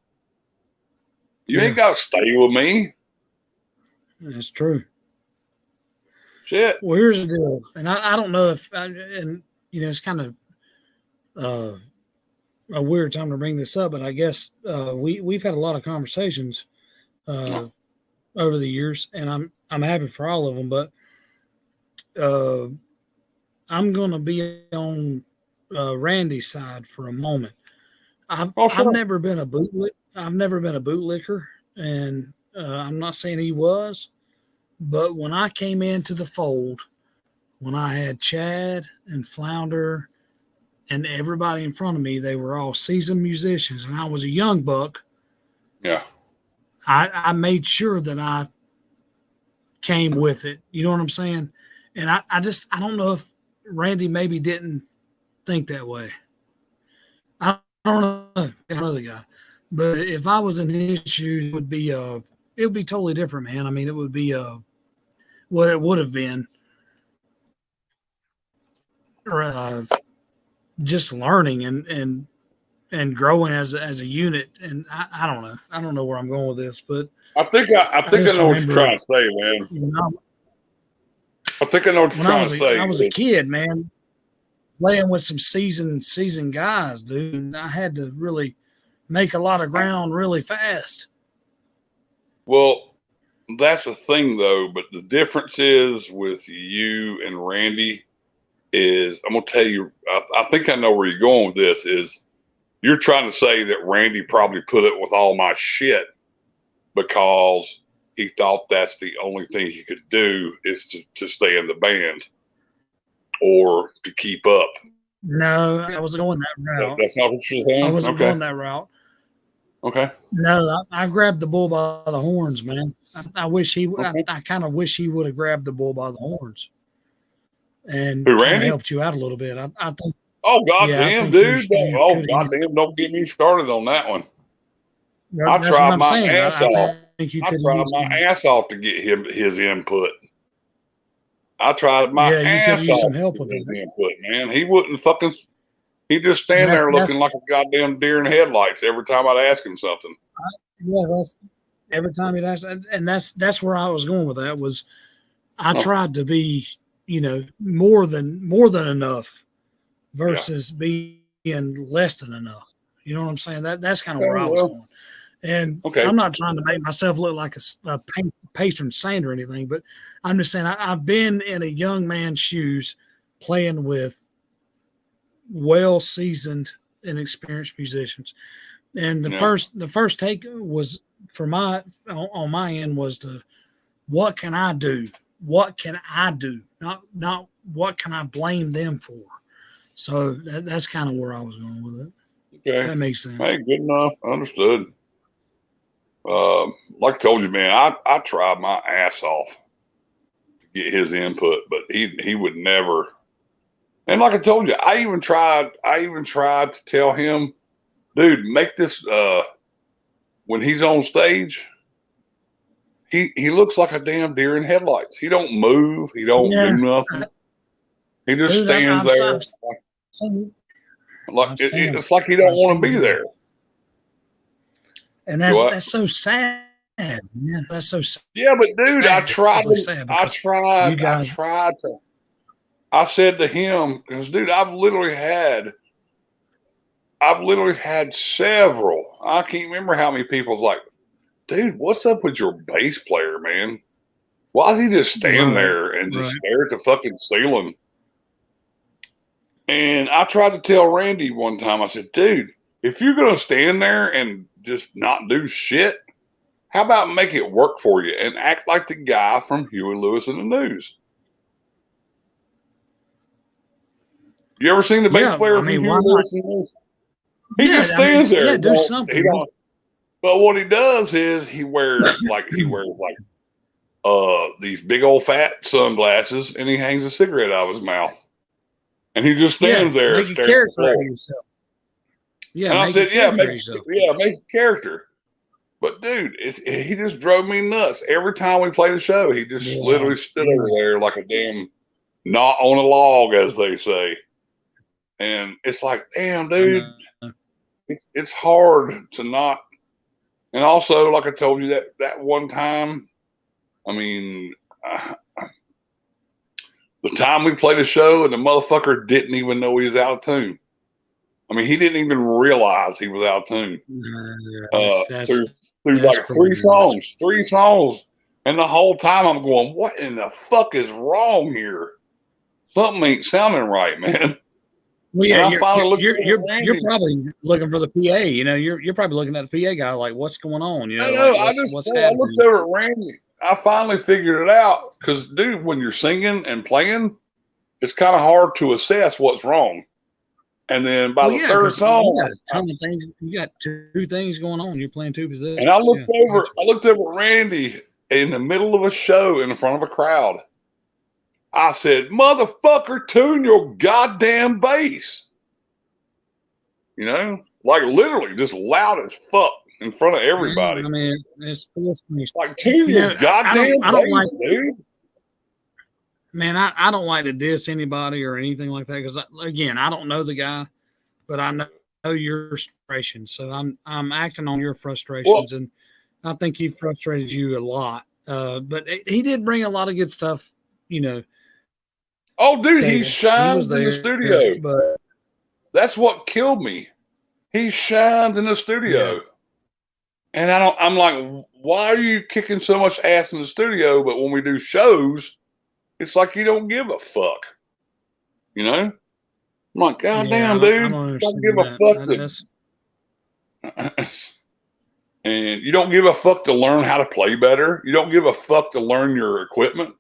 You ain't got to stay with me. That's true. Shit. Well, here's the deal, and I don't know if, it's kind of a weird time to bring this up, but I guess we've had a lot of conversations over the years, and I'm happy for all of them. But I'm going to be on Randy's side for a moment. I've never been a bootlicker, and I'm not saying he was, but when I came into the fold, when I had Chad and Flounder and everybody in front of me, they were all seasoned musicians, and I was a young buck. Yeah. I made sure that I came with it. You know what I'm saying? And I don't know if Randy maybe didn't think that way. I don't know. Another guy. But if I was in his shoes, it would be totally different, man. I mean, it would be what it would have been. Just learning and growing as a unit. And I don't know. I don't know where I'm going with this, but I think I know what you're trying to say, man. I think I know what you're trying to say. I was a kid, man, playing with some seasoned guys, dude. And I had to really make a lot of ground really fast. Well, that's the thing, though. But the difference is with you and Randy is, I'm going to tell you, I think I know where you're going with this, is you're trying to say that Randy probably put it with all my shit because he thought that's the only thing he could do is to stay in the band or to keep up. No, I wasn't going that route. That's not what you're saying? I wasn't going that route. Okay. No, I grabbed the bull by the horns, man. I wish he. Okay. I kind of wish he would have grabbed the bull by the horns, and helped you out a little bit. I think. Oh goddamn, dude! Goddamn! Don't get me started on that one. I tried my ass off. I tried my ass off to get his input. I tried my ass off some help to with get his input, man. He wouldn't fucking. He'd just stand there looking like a goddamn deer in headlights every time I'd ask him something. That's every time he'd ask, and that's where I was going with that. Was I tried to be, more than enough versus being less than enough. You know what I'm saying? That's kind of where I was going. And I'm not trying to make myself look like a patron saint or anything, but I'm just saying I've been in a young man's shoes playing with well-seasoned and experienced musicians. And the first take was on my end was what can I do? What can I do? Not what can I blame them for? So that's kind of where I was going with it. Okay. That makes sense. Hey, good enough. Understood. Like I told you, man, I tried my ass off to get his input, but he would never. And like I told you, I even tried to tell him, dude, make this when he's on stage, he looks like a damn deer in headlights. He don't move, he don't do nothing. He just stands there. It's like he don't want to be there. And that's so sad. Man, that's so sad. Yeah, but dude, I tried to. I said to him, because dude, I've literally had several. I can't remember how many people's like, dude, what's up with your bass player, man? Why does he just stand there and just stare at the fucking ceiling? And I tried to tell Randy one time, I said, dude, if you're going to stand there and just not do shit, how about make it work for you and act like the guy from Huey Lewis and the News? You ever seen the bass player from Huey Lewis and the News? He just stands there. Yeah, do something. But what he does is he wears these big old fat sunglasses, and he hangs a cigarette out of his mouth, and he just stands there. Make a character out of yourself. Yeah, and I said, make a character. But dude, he just drove me nuts. Every time we played a show, he just literally stood over there like a damn knot on a log, as they say. And it's like, damn, dude, it's hard to not. And also, like I told you, that one time, I mean, the time we played a show and the motherfucker didn't even know he was out of tune. I mean, he didn't even realize he was out of tune. Through like three songs. And the whole time I'm going, what in the fuck is wrong here? Something ain't sounding right, man. Well, yeah, you're probably looking for the PA. You're probably looking at the PA guy like, what's going on? I looked over at Randy. I finally figured it out because, dude, when you're singing and playing, it's kind of hard to assess what's wrong. And then by the third song, you got a ton of things. You got two things going on. You're playing two positions. And I looked over at Randy in the middle of a show in front of a crowd. I said, motherfucker, tune your goddamn bass. Like literally just loud as fuck in front of everybody. I mean, it's like tune your goddamn bass, dude. Man, I don't like to diss anybody or anything like that because, again, I don't know the guy, but I know your frustration. So I'm acting on your frustrations, and I think he frustrated you a lot. But he did bring a lot of good stuff, Oh, dude, he shines in the studio. But that's what killed me. He shines in the studio. And I'm like, why are you kicking so much ass in the studio? But when we do shows, it's like you don't give a fuck. I'm like, God damn, dude. Don't give a fuck. And you don't give a fuck to learn how to play better. You don't give a fuck to learn your equipment.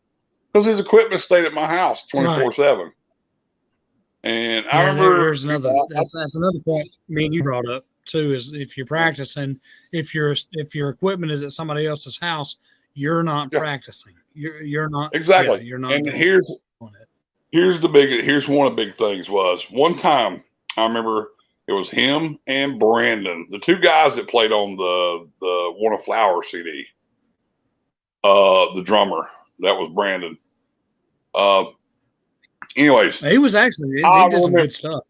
Because his equipment stayed at my house 24/7. And I remember there's another that's another point me and you brought up too, is if you're practicing, if your equipment is at somebody else's house, you're not practicing. You're not exactly. You're not. And here's one of the big things was one time I remember it was him and Brandon, the two guys that played on the Want a Flower CD. The drummer. That was Brandon. Anyways, he was actually he did some good stuff.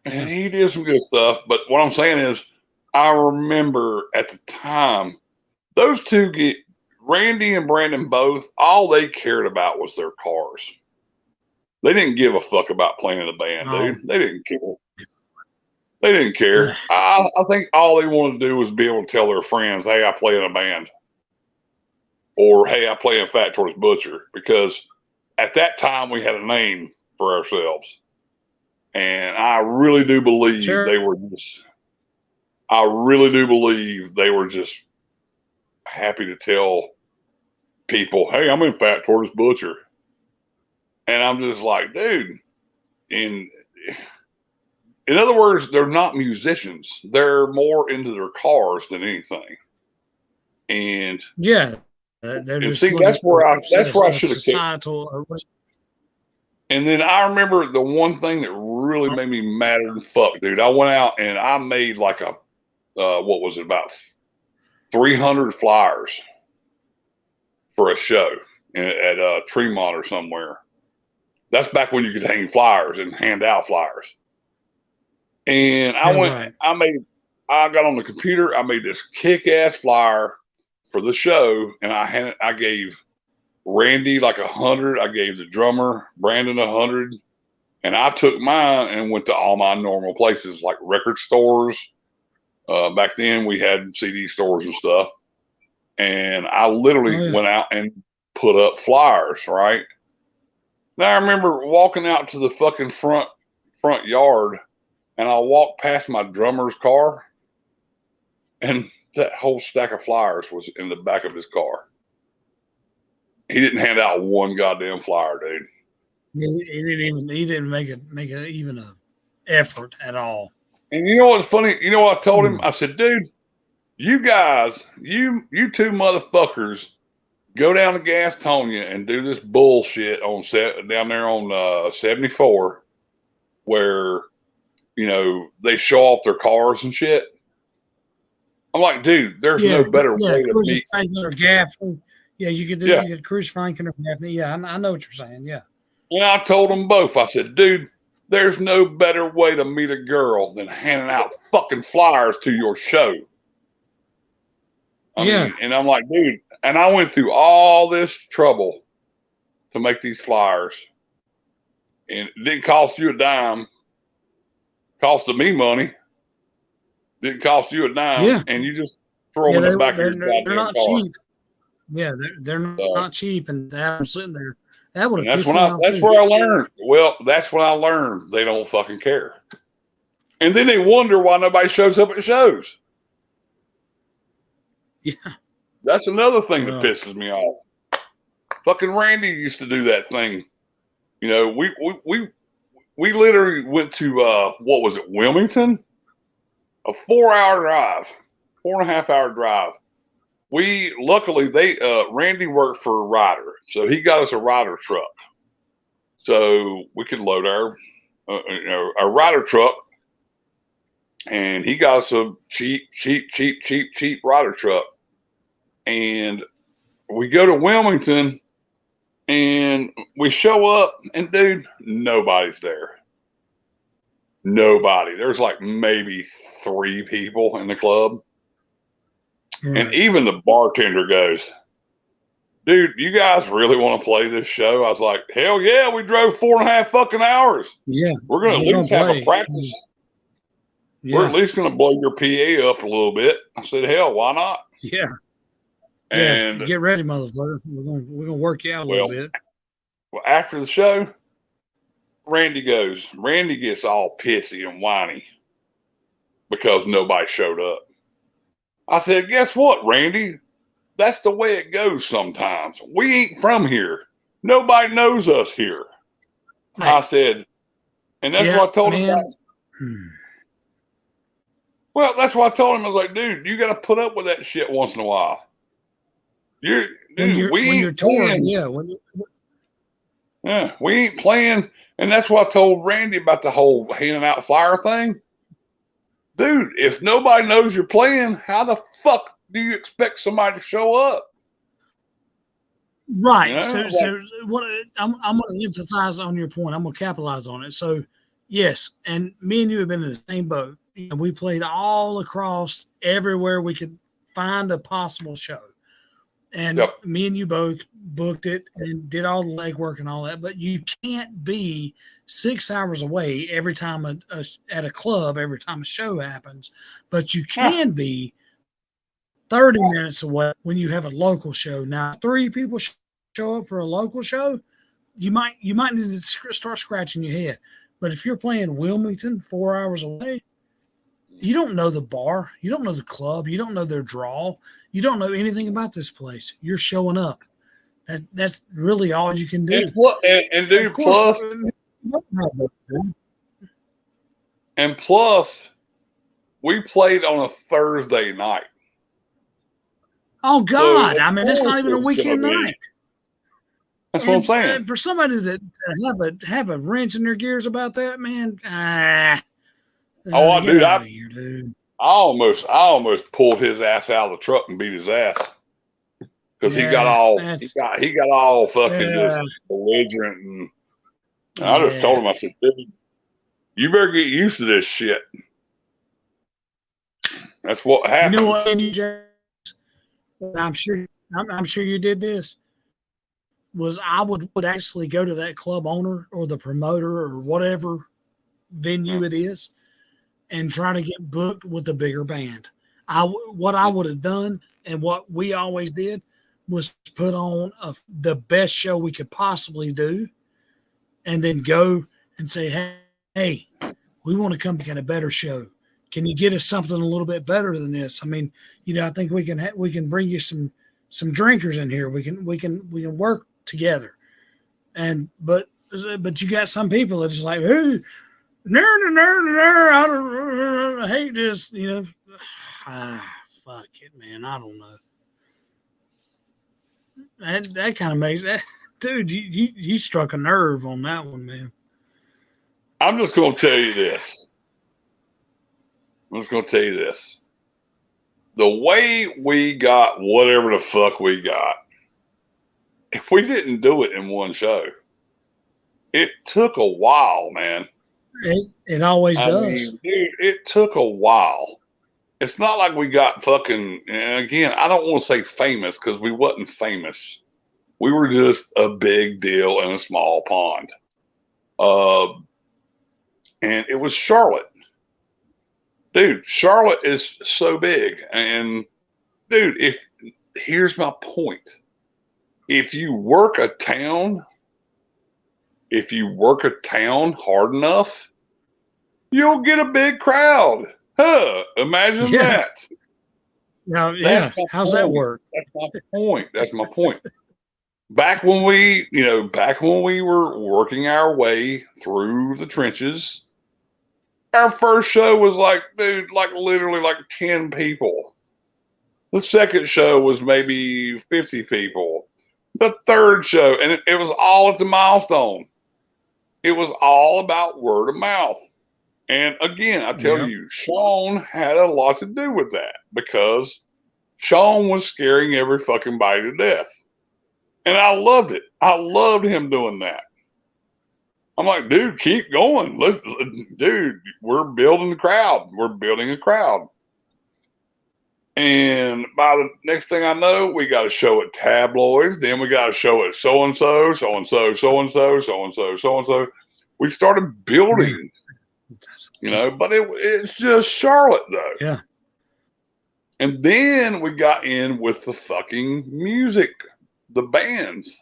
And he did some good stuff. But what I'm saying is, I remember at the time, those two Randy and Brandon both, all they cared about was their cars. They didn't give a fuck about playing in a band, dude. They didn't care. They didn't care. I think all they wanted to do was be able to tell their friends, hey, I play in a band. Or, hey, I play in Fat Tortoise Butcher. Because at that time, we had a name for ourselves. And I really do believe they were just, I really do believe they were just happy to tell people, hey, I'm in Fat Tortoise Butcher. And I'm just like, dude, in other words, they're not musicians. They're more into their cars than anything. And and see, that's where I should have kept. And then I remember the one thing that really made me madder than fuck, dude. I went out and I made like a what was it, about 300 flyers for a show at Tremont or somewhere. That's back when you could hang flyers and hand out flyers. And I I got on the computer. I made this kick-ass flyer for the show, and I gave Randy like 100. I gave the drummer Brandon 100, and I took mine and went to all my normal places like record stores. Back then we had CD stores and stuff, and I literally went out and put up flyers. Right now, I remember walking out to the fucking front yard, and I walked past my drummer's car, and that whole stack of flyers was in the back of his car. He didn't hand out one goddamn flyer, dude. He didn't make it even an effort at all. And you know what's funny? You know what I told him? I said, dude, you guys, you two motherfuckers, go down to Gastonia and do this bullshit down there on 74, where they show off their cars and shit. I'm like, dude, there's no better way to meet. Yeah, you could do you could cruise Franklin or Gaffney. Yeah, I know what you're saying. Yeah. And I told them both. I said, dude, there's no better way to meet a girl than handing out fucking flyers to your show. I mean, and I'm like, dude, and I went through all this trouble to make these flyers. And it didn't cost you a dime. Costed me money. Didn't cost you a dime, and you just throw them in the back of your goddamn they're not car. Cheap. Yeah, they're not cheap, and to have them sitting there, that would have. That's where I learned. Well, that's when I learned they don't fucking care, and then they wonder why nobody shows up at shows. Yeah, that's another thing that pisses me off. Fucking Randy used to do that thing. We literally went to what was it, Wilmington? A 4-hour drive, 4.5-hour drive. Luckily Randy worked for a Ryder, so he got us a Ryder truck, so we could load our Ryder truck, and he got us a cheap Ryder truck, and we go to Wilmington, and we show up, and dude, nobody's there. Nobody. There's like maybe 3 people in the club. And even the bartender goes, dude, you guys really want to play this show? I was like, hell yeah, we drove 4.5 fucking hours. Yeah. We're going to at least have a practice. Yeah. We're at least going to blow your PA up a little bit. I said, hell, why not? Yeah. And get ready, motherfucker. We're gonna work you out a little bit. Well, after the show, Randy gets all pissy and whiny because nobody showed up. I said, guess what, Randy? That's the way it goes sometimes. We ain't from here. Nobody knows us here. Right. I said, and that's what I told him. Well, that's what I told him. I was like, dude, you got to put up with that shit once in a while. When you're touring, we ain't playing. And that's what I told Randy about the whole handing out flyer thing. Dude, if nobody knows you're playing, how the fuck do you expect somebody to show up? Right. So what I'm going to emphasize on your point. I'm going to capitalize on it. So, yes, and me and you have been in the same boat. We played all across everywhere we could find a possible show. And me and you both booked it and did all the legwork and all that. But you can't be 6 hours away every time at a club, every time a show happens. But you can be 30 minutes away when you have a local show. Now, 3 people show up for a local show, you might need to start scratching your head. But if you're playing Wilmington 4 hours away, you don't know the bar, you don't know the club, you don't know their draw, you don't know anything about this place. You're showing up. That's really all you can do. And dude, plus, we played on a Thursday night. Oh God! So I mean, it's not even a weekend night. That's what I'm saying. And for somebody to have a wrench in their gears about that, man. Dude, I almost pulled his ass out of the truck and beat his ass because he got all fucking just belligerent, and I just told him, I said, dude, you better get used to this shit. That's what happened. You know what? I'm sure you did this. Was I would actually go to that club owner or the promoter or whatever venue it is and try to get booked with a bigger band. What I would have done and what we always did was put on the best show we could possibly do and then go and say, hey, we want to come get a better show. Can you get us something a little bit better than this? I mean, I think we can bring you some drinkers in here. We can work together. But you got some people that's just like, hey, I hate this, fuck it, man. I don't know. That kind of makes that, dude. You struck a nerve on that one, man. I'm just gonna tell you this. The way we got whatever the fuck we got, if we didn't do it in one show, it took a while, man. It always does. Mean, dude, it took a while. It's not like we got fucking, and again, I don't want to say famous because we wasn't famous. We were just a big deal in a small pond. And it was Charlotte. Dude, Charlotte is so big. And dude, here's my point. If you work a town hard enough, you'll get a big crowd. Imagine that. Now, how's that work? That's my point. Back when we were working our way through the trenches, our first show was literally 10 people. The second show was maybe 50 people. The third show, and it was all at the Milestone. It was all about word of mouth. And again, I tell you, Sean had a lot to do with that because Sean was scaring every fucking body to death. And I loved it. I loved him doing that. I'm like, dude, keep going. Dude, we're building the crowd. We're building a crowd. And by the next thing I know, we got a show at Tabloids. Then we got a show at so-and-so, so-and-so, so-and-so, so-and-so, so-and-so. We started building, but it's just Charlotte, though. Yeah. And then we got in with the fucking music, the bands.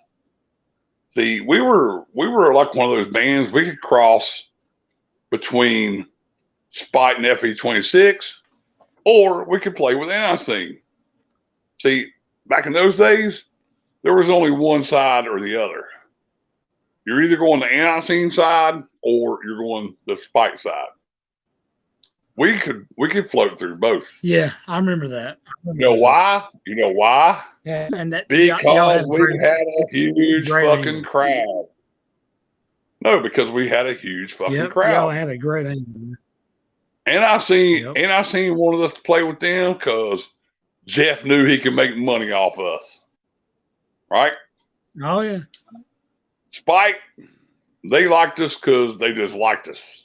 See, we were like one of those bands. We could cross between Spite and FE26, or we could play with NIC. See, back in those days, there was only one side or the other. You're either going the NIC side or you're going the Spite side. We could float through both. Yeah, I remember that. You know why? Yeah, and that because we had a huge fucking crowd. No, because we had a huge fucking crowd. Y'all had a great angle. And I seen one of us play with them because Jeff knew he could make money off us. Right? Oh yeah. Spike, they liked us because they just liked us.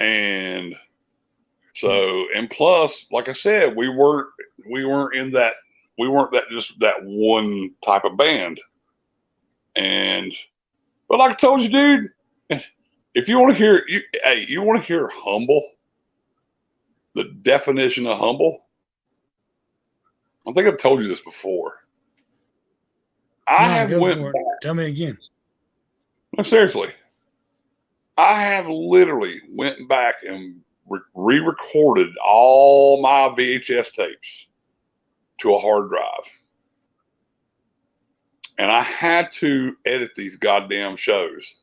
And so, and plus, like I said, we weren't in that just that one type of band. But like I told you, dude, if you want to hear, you want to hear humble, the definition of humble. I think I've told you this before. Tell me again. No, seriously. I have literally went back and re-recorded all my VHS tapes to a hard drive. And I had to edit these goddamn shows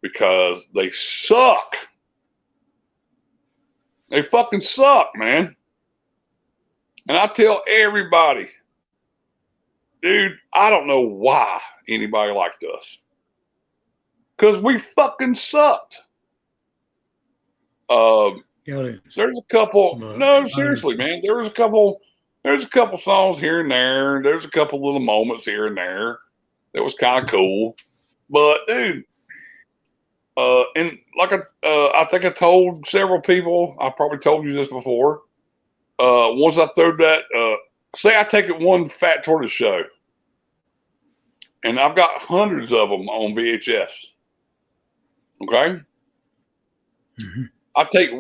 because they suck. They fucking suck, man. And I tell everybody, dude, I don't know why anybody liked us. Because we fucking sucked. There's a couple. No, seriously, man. There's a couple songs here and there. There's a couple little moments here and there that was kind of cool. But dude, and like I think I told several people. I probably told you this before. Once I throw that, say I take it one Fat Tortoise show, and I've got hundreds of them on VHS. Okay. Mm-hmm. I take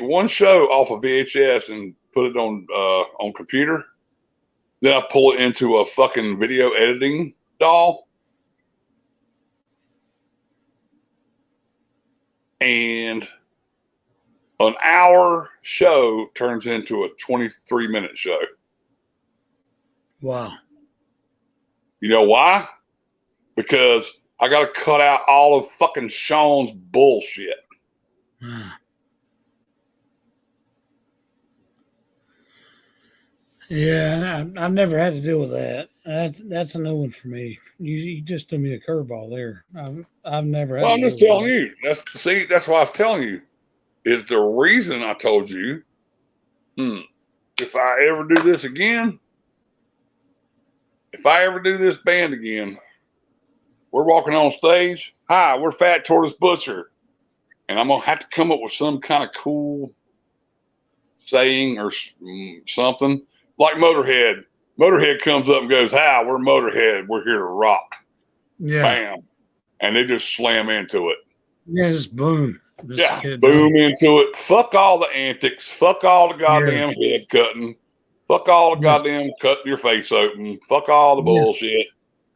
one show off of VHS and put it on computer. Then I pull it into a fucking video editing doll. And an hour show turns into a 23-minute show. Wow. You know why? Because I got to cut out all of fucking Sean's bullshit. Yeah, I've never had to deal with that. That's a new one for me. You just threw me a curveball there. I've never had. Well, I'm just telling you. That's why I was telling you. Is the reason I told you. If I ever do this again, if I ever do this band again, we're walking on stage. Hi, we're Fat Tortoise Butcher. And I'm going to have to come up with some kind of cool saying or something. Like Motorhead. Motorhead comes up and goes, hi, we're Motorhead. We're here to rock. Yeah. Bam. And they just slam into it. Yeah, just boom. Boom into it. Fuck all the antics. Fuck all the goddamn head cutting. Fuck all the goddamn cutting your face open. Fuck all the bullshit.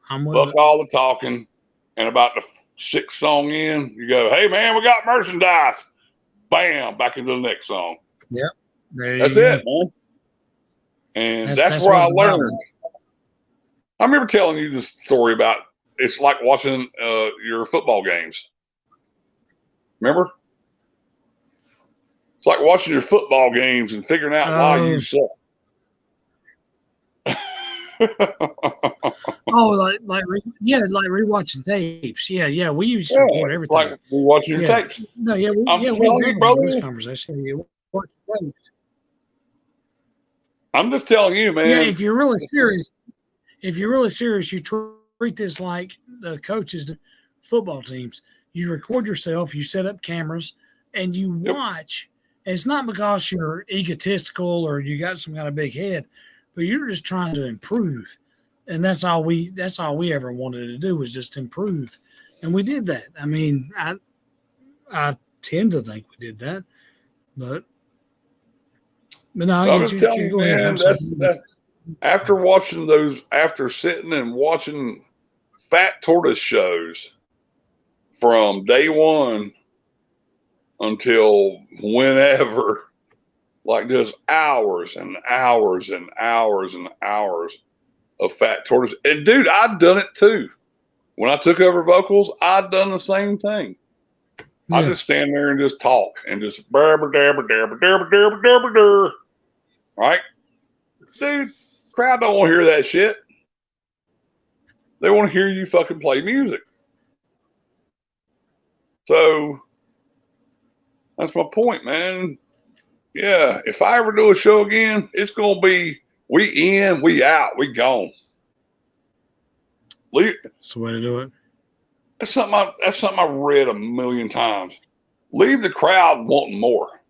Fuck all the talking. And about the 6th song in, you go, hey, man, we got merchandise. Bam, back into the next song. Yep. That's it, man. And that's where I learned. I remember telling you this story about it's like watching your football games. Remember? It's like watching your football games and figuring out why you suck. like rewatching tapes. Yeah. We used to record everything. Like we watching your tapes. No, yeah, I'm telling you, brother. This conversation. Yeah, watch tapes. I'm just telling you, man. Yeah, if you're really serious, you treat this like the coaches, the football teams. You record yourself, you set up cameras, and you watch. And it's not because you're egotistical or you got some kind of big head, but you're just trying to improve. And that's all we ever wanted to do was just improve. And we did that. I mean, I tend to think we did that, but no, I'm just telling you, man, that's after sitting and watching Fat Tortoise shows from day one until whenever, like just hours and hours and hours and hours of Fat Tortoise. And dude, I've done it too. When I took over vocals, I've done the same thing. I just stand there and just talk and just right? Dude, crowd don't want to hear that shit. They want to hear you fucking play music. So that's my point, man. Yeah, if I ever do a show again, it's gonna be we in, we out, we gone. That's the way to do it. That's something I read a million times. Leave the crowd wanting more.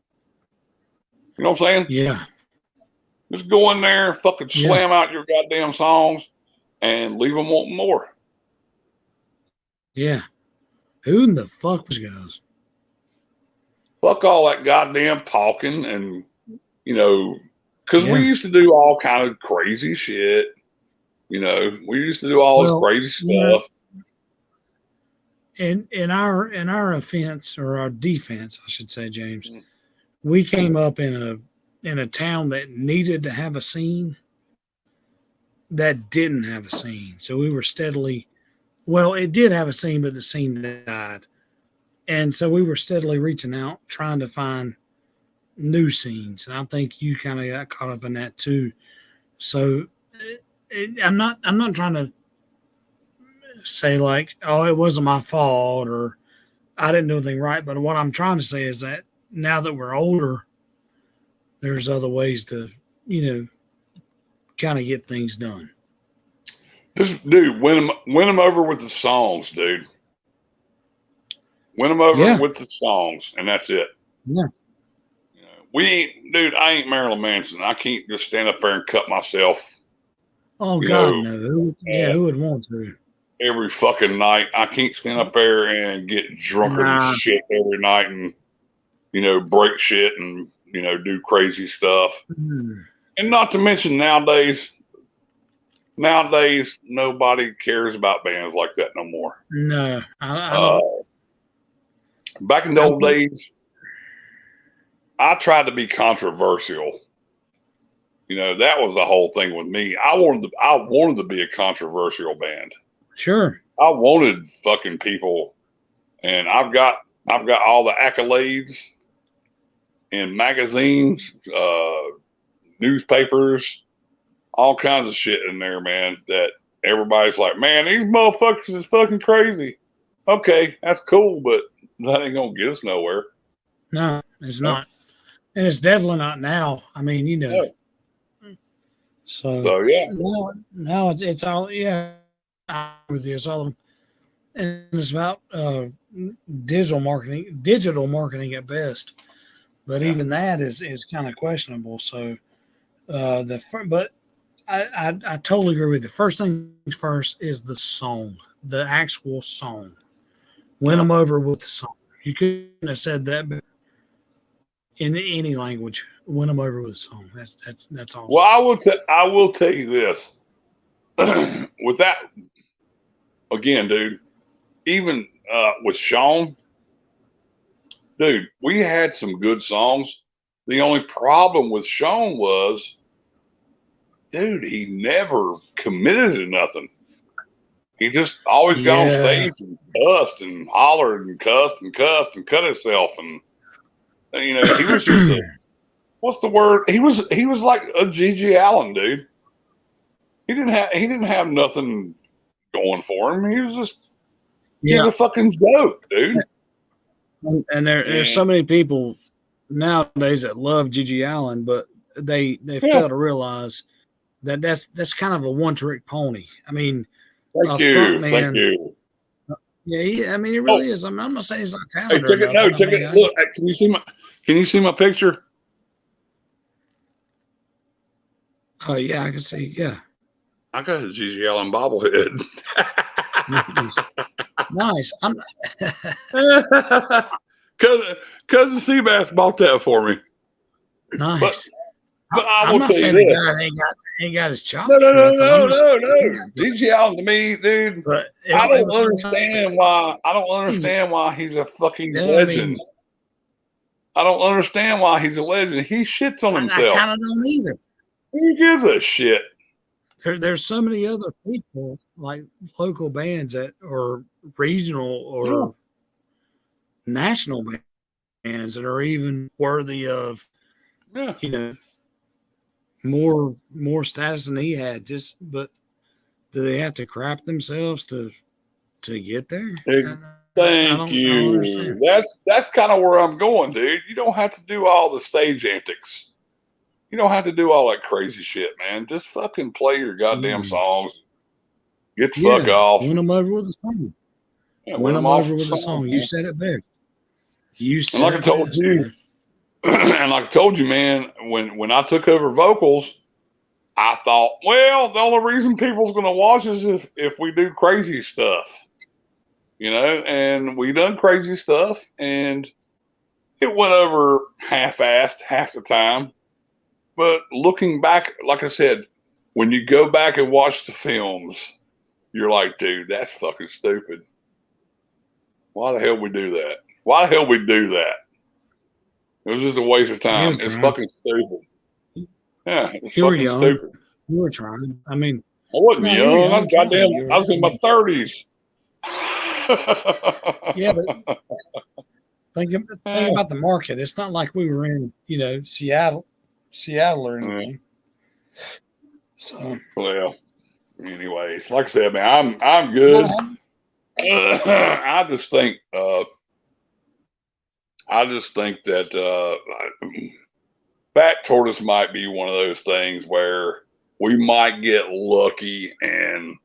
You know what I'm saying? Yeah. Just go in there, fucking slam out your goddamn songs, and leave them wanting more. Yeah. Who in the fuck was guys? Fuck all that goddamn talking, and because we used to do all kind of crazy shit. We used to do all this crazy stuff. In our offense, or our defense, I should say, James, we came up in a town that needed to have a scene that didn't have a scene. So we were steadily, it did have a scene, but the scene died. And so we were steadily reaching out, trying to find new scenes. And I think you kind of got caught up in that too. So I'm not trying to say like, oh, it wasn't my fault or I didn't do anything right. But what I'm trying to say is that now that we're older, there's other ways to, kind of get things done. Just, dude, win them over with the songs, dude. Win them over with the songs, and that's it. Yeah. I ain't Marilyn Manson. I can't just stand up there and cut myself. Oh, God, no. Who would want to? Every fucking night. I can't stand up there and get drunker than shit every night and, break shit and, do crazy stuff. And not to mention nowadays, nobody cares about bands like that no more. No, I don't. Back in the old days, I tried to be controversial. That was the whole thing with me. I wanted to be a controversial band. Sure. I wanted fucking people, and I've got all the accolades in magazines, newspapers, all kinds of shit in there, man, that everybody's like, man, these motherfuckers is fucking crazy. Okay, that's cool, but that ain't gonna get us nowhere. No, it's not. And it's definitely not now. I mean, So yeah. No, it's all, I'm with you. It's all, and it's about digital marketing at best. But even that is kind of questionable. So but I totally agree with you. First things first is the song, the actual song. Win them over with the song. You couldn't have said that in any language. Win them over with a song. That's all. Well, I will tell you this. With that, again, dude. Even with Sean, dude, we had some good songs. The only problem with Sean was, dude, he never committed to nothing. He just always got on stage and cussed and hollered and cussed and cut himself, and he was just what's the word? He was like a G.G. Allen, dude. He didn't have nothing going for him. He was just he's a fucking joke, dude. And there's so many people nowadays that love G.G. Allen, but they fail to realize that that's kind of a one-trick pony. I mean, thank you. Yeah, I mean, it really is. I'm not saying he's not talented. Hey, look, can you see my picture? Oh, yeah, I can see. Yeah, I got a G.G. Allen bobblehead. Nice. Cousin Seabass bought that for me. Nice. But I'm not saying the guy ain't got his chops. No. G.G. Allen to me, dude. I don't understand why he's a fucking legend. I don't understand why he's a legend. He shits on himself. I kind of don't either. Who gives a shit? There's so many other people, like local bands that are regional or national bands that are even worthy of, more status than he had. But do they have to crap themselves to get there? Thank you. That's kind of where I'm going, dude. You don't have to do all the stage antics. You don't have to do all that crazy shit, man. Just fucking play your goddamn songs. Get the fuck off. Win them over with a song. Win them over with a song. You said it best. And like I told you, man, when I took over vocals, I thought, well, the only reason people's going to watch us is if we do crazy stuff, and we done crazy stuff, and it went over half-assed half the time. But looking back, like I said, when you go back and watch the films, you're like, dude, that's fucking stupid. Why the hell we do that? Why the hell we do that? It was just a waste of time. It's fucking stupid. Yeah, it's fucking stupid. You were trying. I mean, I wasn't young. I was goddamn. I was in my 30s. Yeah, but think about the market. It's not like we were in, Seattle or anything. So, well, anyways, like I said, man, I'm good. I just think that Fat Tortoise might be one of those things where we might get lucky and,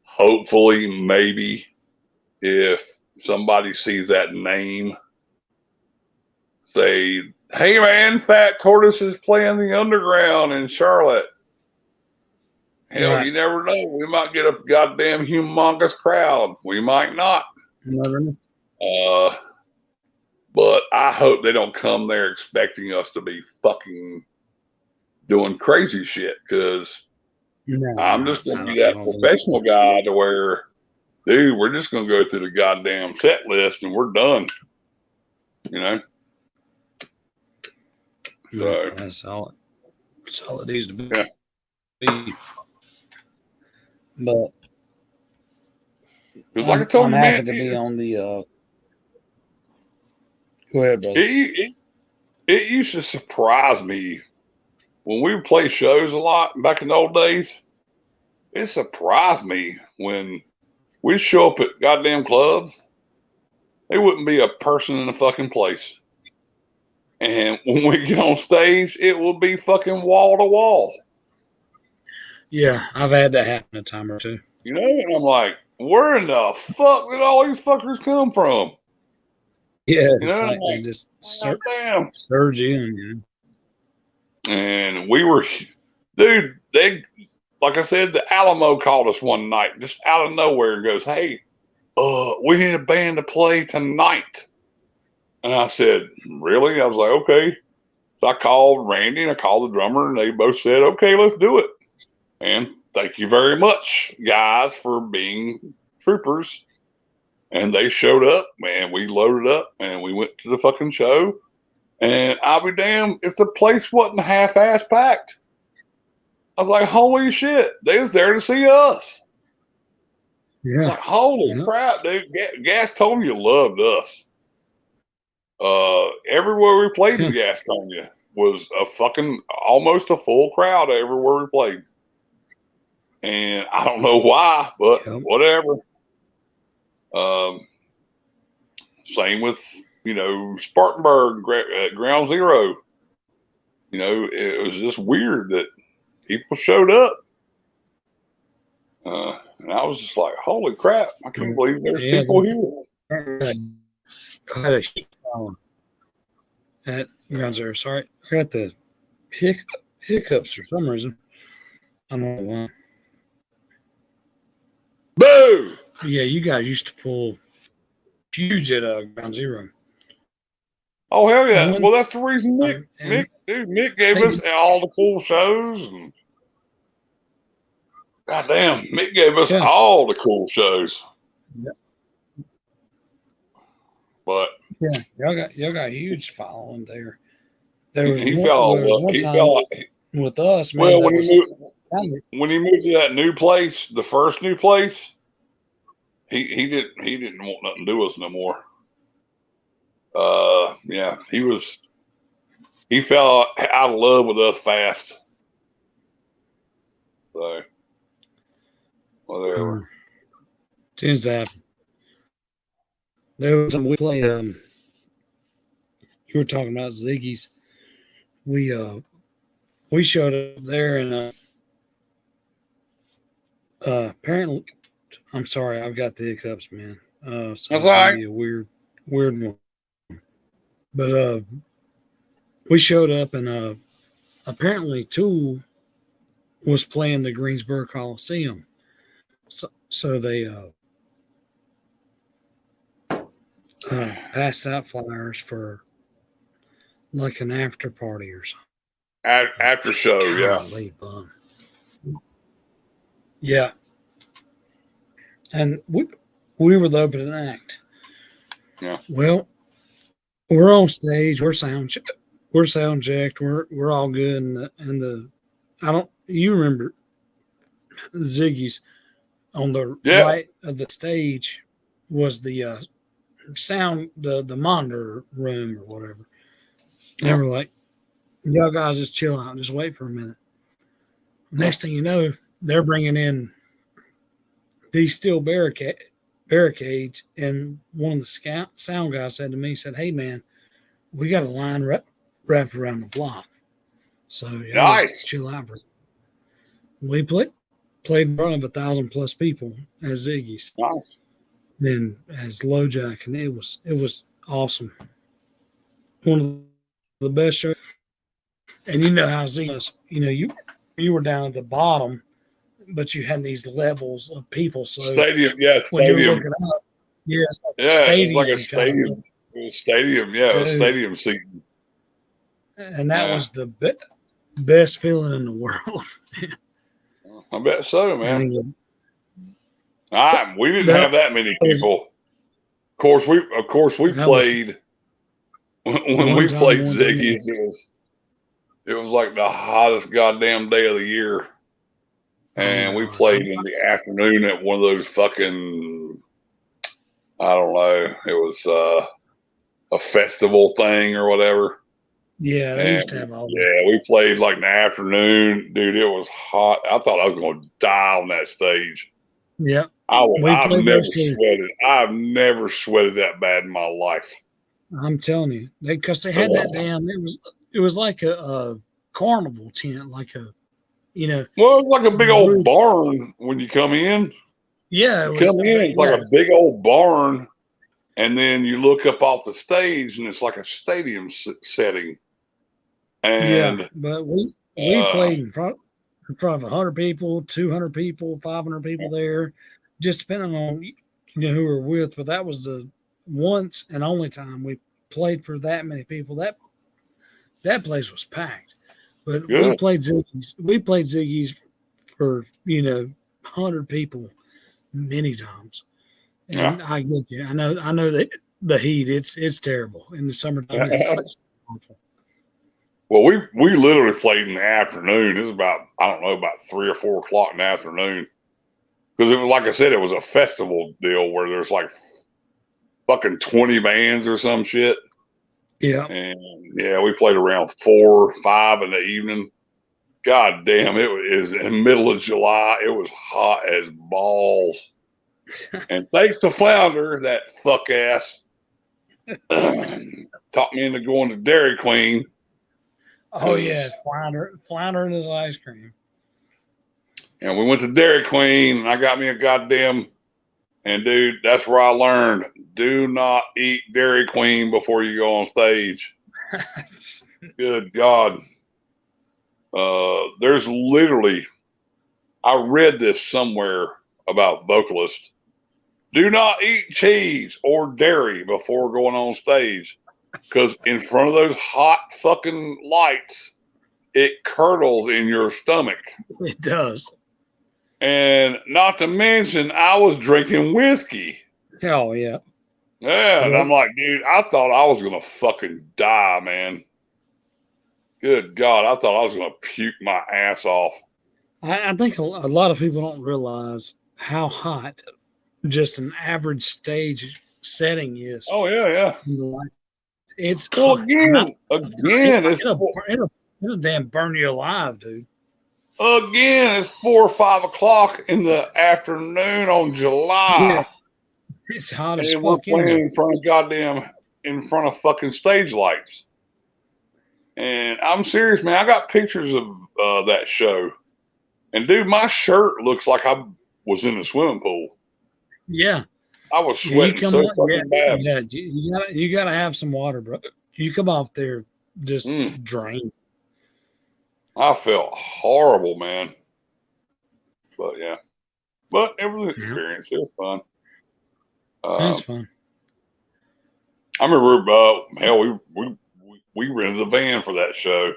hopefully maybe if somebody sees that name, say, hey man, Fat Tortoise is playing the Underground in Charlotte. Hell, You never know. We might get a goddamn humongous crowd. We might not. Never know. But I hope they don't come there expecting us to be fucking doing crazy shit, because I'm just going to be that professional guy to where, dude, we're just going to go through the goddamn set list and we're done. So, that's all it needs to be. Yeah. But like I told I'm you, happy man, to be on the. Go ahead, brother. It used to surprise me when we would play shows a lot back in the old days. It surprised me when we'd show up at goddamn clubs. There wouldn't be a person in the fucking place. And when we get on stage, it will be fucking wall to wall. Yeah, I've had that happen a time or two. And I'm like, where in the fuck did all these fuckers come from? Yeah, it's like they just surge in. And we were, dude, like I said, the Alamo called us one night, just out of nowhere, and goes, hey, we need a band to play tonight. And I said, really? I was like, okay. So I called Randy and I called the drummer, and they both said, okay, let's do it. And thank you very much, guys, for being troopers. And they showed up, and we loaded up, and we went to the fucking show. And I'll be damned if the place wasn't half-ass packed. I was like, holy shit, they was there to see us. Yeah. Like, holy crap, dude. Gastonia loved us. Everywhere we played in Gastonia was a fucking almost a full crowd everywhere we played. And I don't know why, but whatever. Same with, Spartanburg, Ground Zero. It was just weird that people showed up. And I was just like, holy crap, I can't believe there's people here. I had a at Ground Zero. Sorry, I got the hiccups for some reason. I don't know why. Boo! Yeah, you guys used to pull huge at Ground Zero. Oh hell yeah! Well, that's the reason Mick gave us all the cool shows, and goddamn, Mick gave us all the cool shows. Yeah. But y'all got a huge following there. He fell with us, man. Well, when he moved to that new place, the first new place, he didn't want nothing to do with us no more. Yeah, he fell out of love with us fast. So whatever. Tends to happen. There was we played. You were talking about Ziggy's. We showed up there, and apparently, I'm sorry, I've got the hiccups, man. So that's all right. Be a weird one. But we showed up, and apparently Tool was playing the Greensboro Coliseum. So they passed out flyers for like an after party or something. After show, Golly, bum. Yeah. And we were the opening act. Yeah. Well, we're on stage. We're sound checked. We're all good. And you remember Ziggy's on the right of the stage was the sound, the monitor room or whatever. And they were like, y'all guys just chill out. Just wait for a minute. Next thing you know, they're bringing in these steel barricades. And one of the sound guys said to me, he said, hey, man, we got a line wrapped around the block. So nice. Chill out. We played in front of 1,000+ people as Ziggy's. Nice. Then as LoJack, and it was awesome. One of the best shows. And you know how Ziggy was, you were down at the bottom, but you had these levels of people. So stadium. When you're looking up, it's like a stadium. It was stadium, it was stadium seating. And that was the best feeling in the world. I bet so, man. We didn't have that many people. Of course, we played when we played Ziggy's. It was like the hottest goddamn day of the year, and we played in the afternoon at one of those fucking, I don't know, it was a festival thing or whatever. Yeah, they used to have all that. Yeah, we played like in the afternoon, dude. It was hot. I thought I was going to die on that stage. Yeah, I've never sweated. I've never sweated that bad in my life. I'm telling you, because they had that damn. It was like a carnival tent, like a, Well, it was like a big old barn when you come in. Yeah, It's like a big old barn, and then you look up off the stage, and it's like a stadium setting. And but we played in front of 100 people, 200 people, 500 people there, just depending on who we're with. But that was the once and only time we played for that many people. That place was packed. But we played Ziggy's. We played Ziggy's for 100 people many times. And I get you. I know that the heat. It's terrible in the summertime. It's awful. Well, we literally played in the afternoon. It was about 3 or 4 o'clock in the afternoon, because it was, like I said, it was a festival deal where there's like fucking 20 bands or some shit. Yeah. And we played around 4 or 5 in the evening. God damn, it was in the middle of July. It was hot as balls. And thanks to Flounder, that fuck ass, taught me into going to Dairy Queen. Oh yeah, Flounder and his ice cream. And we went to Dairy Queen, and I got me a goddamn. And dude, that's where I learned: do not eat Dairy Queen before you go on stage. Good God. There's literally, I read this somewhere about vocalists. Do not eat cheese or dairy before going on stage, because in front of those hot fucking lights, it curdles in your stomach. It does. And not to mention, I was drinking whiskey. Oh, yeah. Yeah, and I'm like, dude, I thought I was going to fucking die, man. Good God, I thought I was going to puke my ass off. I think a lot of people don't realize how hot just an average stage setting is. Oh, yeah. It's again, it'll damn burn you alive, dude. Again, it's 4 or 5 o'clock in the afternoon on July. Yeah. It's hot as fuck. We're playing in front of fucking stage lights. And I'm serious, man. I got pictures of that show. And dude, my shirt looks like I was in a swimming pool. Yeah. I was sweating fucking bad. Yeah, you gotta have some water, bro. You come off there just drained. I felt horrible, man. But yeah, but it was an experience. It was fun. That's fun. I remember, hell, we rented a van for that show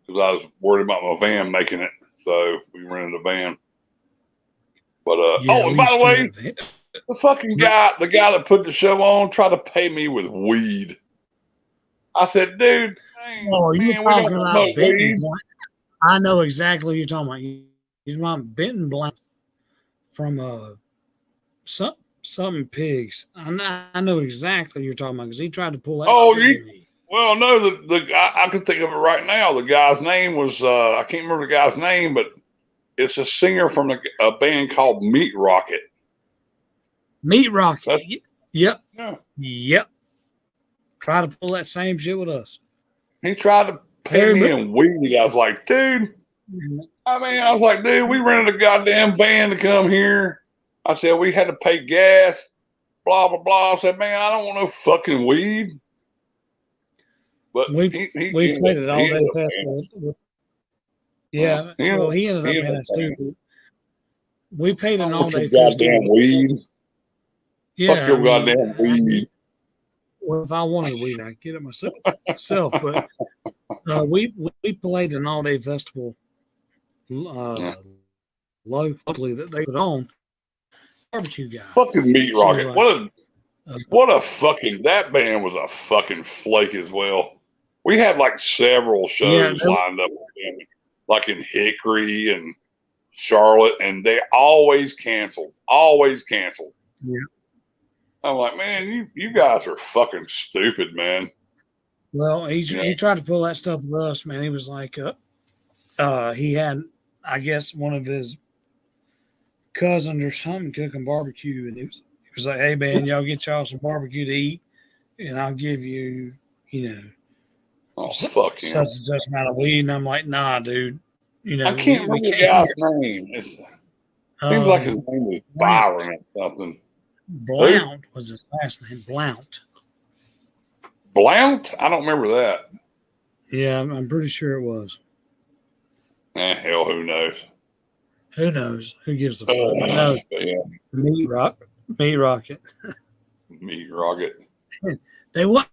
because I was worried about my van making it, so we rented a van. But and by the way, the fucking guy, the guy that put the show on, tried to pay me with weed. I said, dude, you're talking about Benton. I know exactly what you're talking about. You're talking about Benton Blount from something pigs. I know exactly what you're talking about because he tried to pull that. Well, no, I can think of it right now. The guy's name was I can't remember the guy's name, but it's a singer from a band called Meat Rocket. Meat Rocket. Yep. Yeah. Yep. Try to pull that same shit with us. He tried to pay me in weed. I was like, dude. I was like, dude, we rented a goddamn van to come here. I said, we had to pay gas, blah, blah, blah. I said, man, I don't want no fucking weed. But we played it all day festival. Yeah, well, he ended up paying us too. We paid an all-day festival. Goddamn weed. Yeah, fuck your goddamn weed. Well, if I wanted weed, I'd get it myself. But we played an all-day festival locally that they put on. Barbecue guy. Fucking Meat Rocket. What a fucking, that band was a fucking flake as well. We had like several shows lined up with them, like in Hickory and Charlotte, and they always canceled. Yeah. I'm like, man, you guys are fucking stupid, man. Well, he tried to pull that stuff with us, man. He was like, he had, I guess, one of his cousins or something cooking barbecue, and he was like, hey, man, y'all get y'all some barbecue to eat, and I'll give you, such amount of weed. And I'm like, nah, dude. I can't remember the guy's name. It seems like his name was Byron or something. Blount was his last name. Blount. Blount? I don't remember that. Yeah, I'm pretty sure it was. Hell, who knows? Who knows? Who gives a fuck? Who knows? Yeah. Meat Rocket. Meat Rocket. They weren't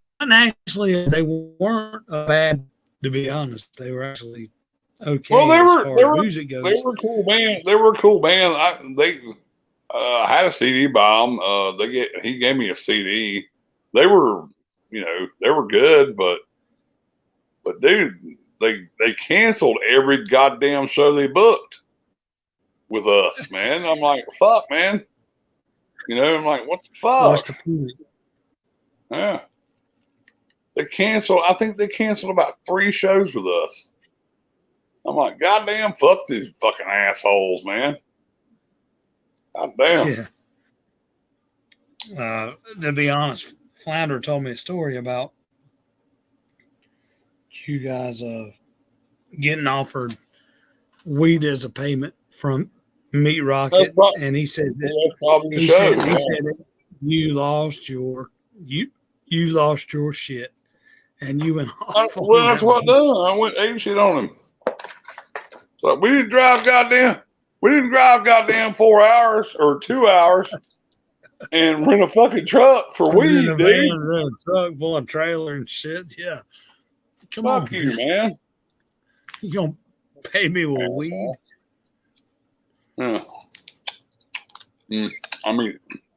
bad, to be honest. They were actually okay. Well, they were music goes. They were cool band. I had a CD by them. He gave me a CD. They were, they were good, but dude, they canceled every goddamn show they booked with us, man. I'm like, fuck, man. I'm like, what the fuck? What's the point? Yeah. I think they canceled about 3 shows with us. I'm like, goddamn, fuck these fucking assholes, man. Goddamn. Yeah. To be honest, Flounder told me a story about you guys getting offered weed as a payment from Meat Rocket, and he said that you lost your shit, and you went off. Well, that's what I done. I went ape shit on him. So we didn't drive goddamn 4 hours or 2 hours and rent a fucking truck for weed, dude. Rent a truck, pull a trailer and shit. Yeah. Come on, fuck you, man. You gonna pay me with weed? Yeah. I'm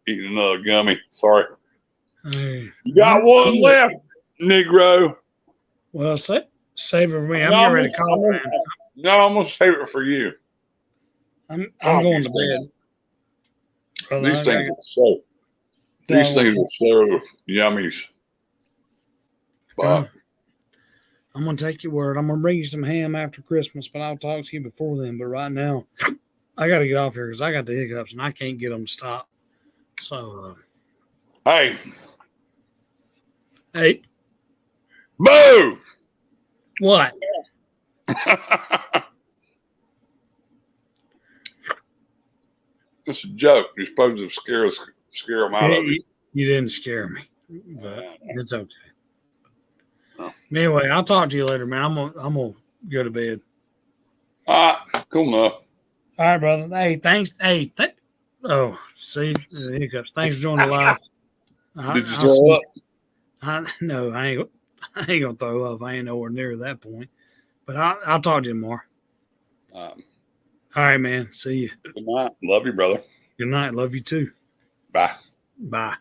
eating another gummy. Sorry. You got one left, Negro. Well, save it for me. I'm getting ready to call, man. No, I'm gonna save it for you. I'm going to bed. Brother, these things are so yummies. But I'm gonna take your word. I'm gonna bring you some ham after Christmas, but I'll talk to you before then. But right now, I got to get off here because I got the hiccups and I can't get them to stop. So, hey, boo! What? It's a joke. You're supposed to scare them out of you. You didn't scare me, but it's okay. Anyway, I'll talk to you later, man. I'm gonna go to bed. All right, cool enough. All right, brother. Hey, thanks. Hey, oh, see the hiccups. Thanks for joining the live. Did you throw up? No, I ain't gonna throw up. I ain't nowhere near that point. But I'll talk to you more. All right, man. See you. Good night. Love you, brother. Good night. Love you too. Bye. Bye.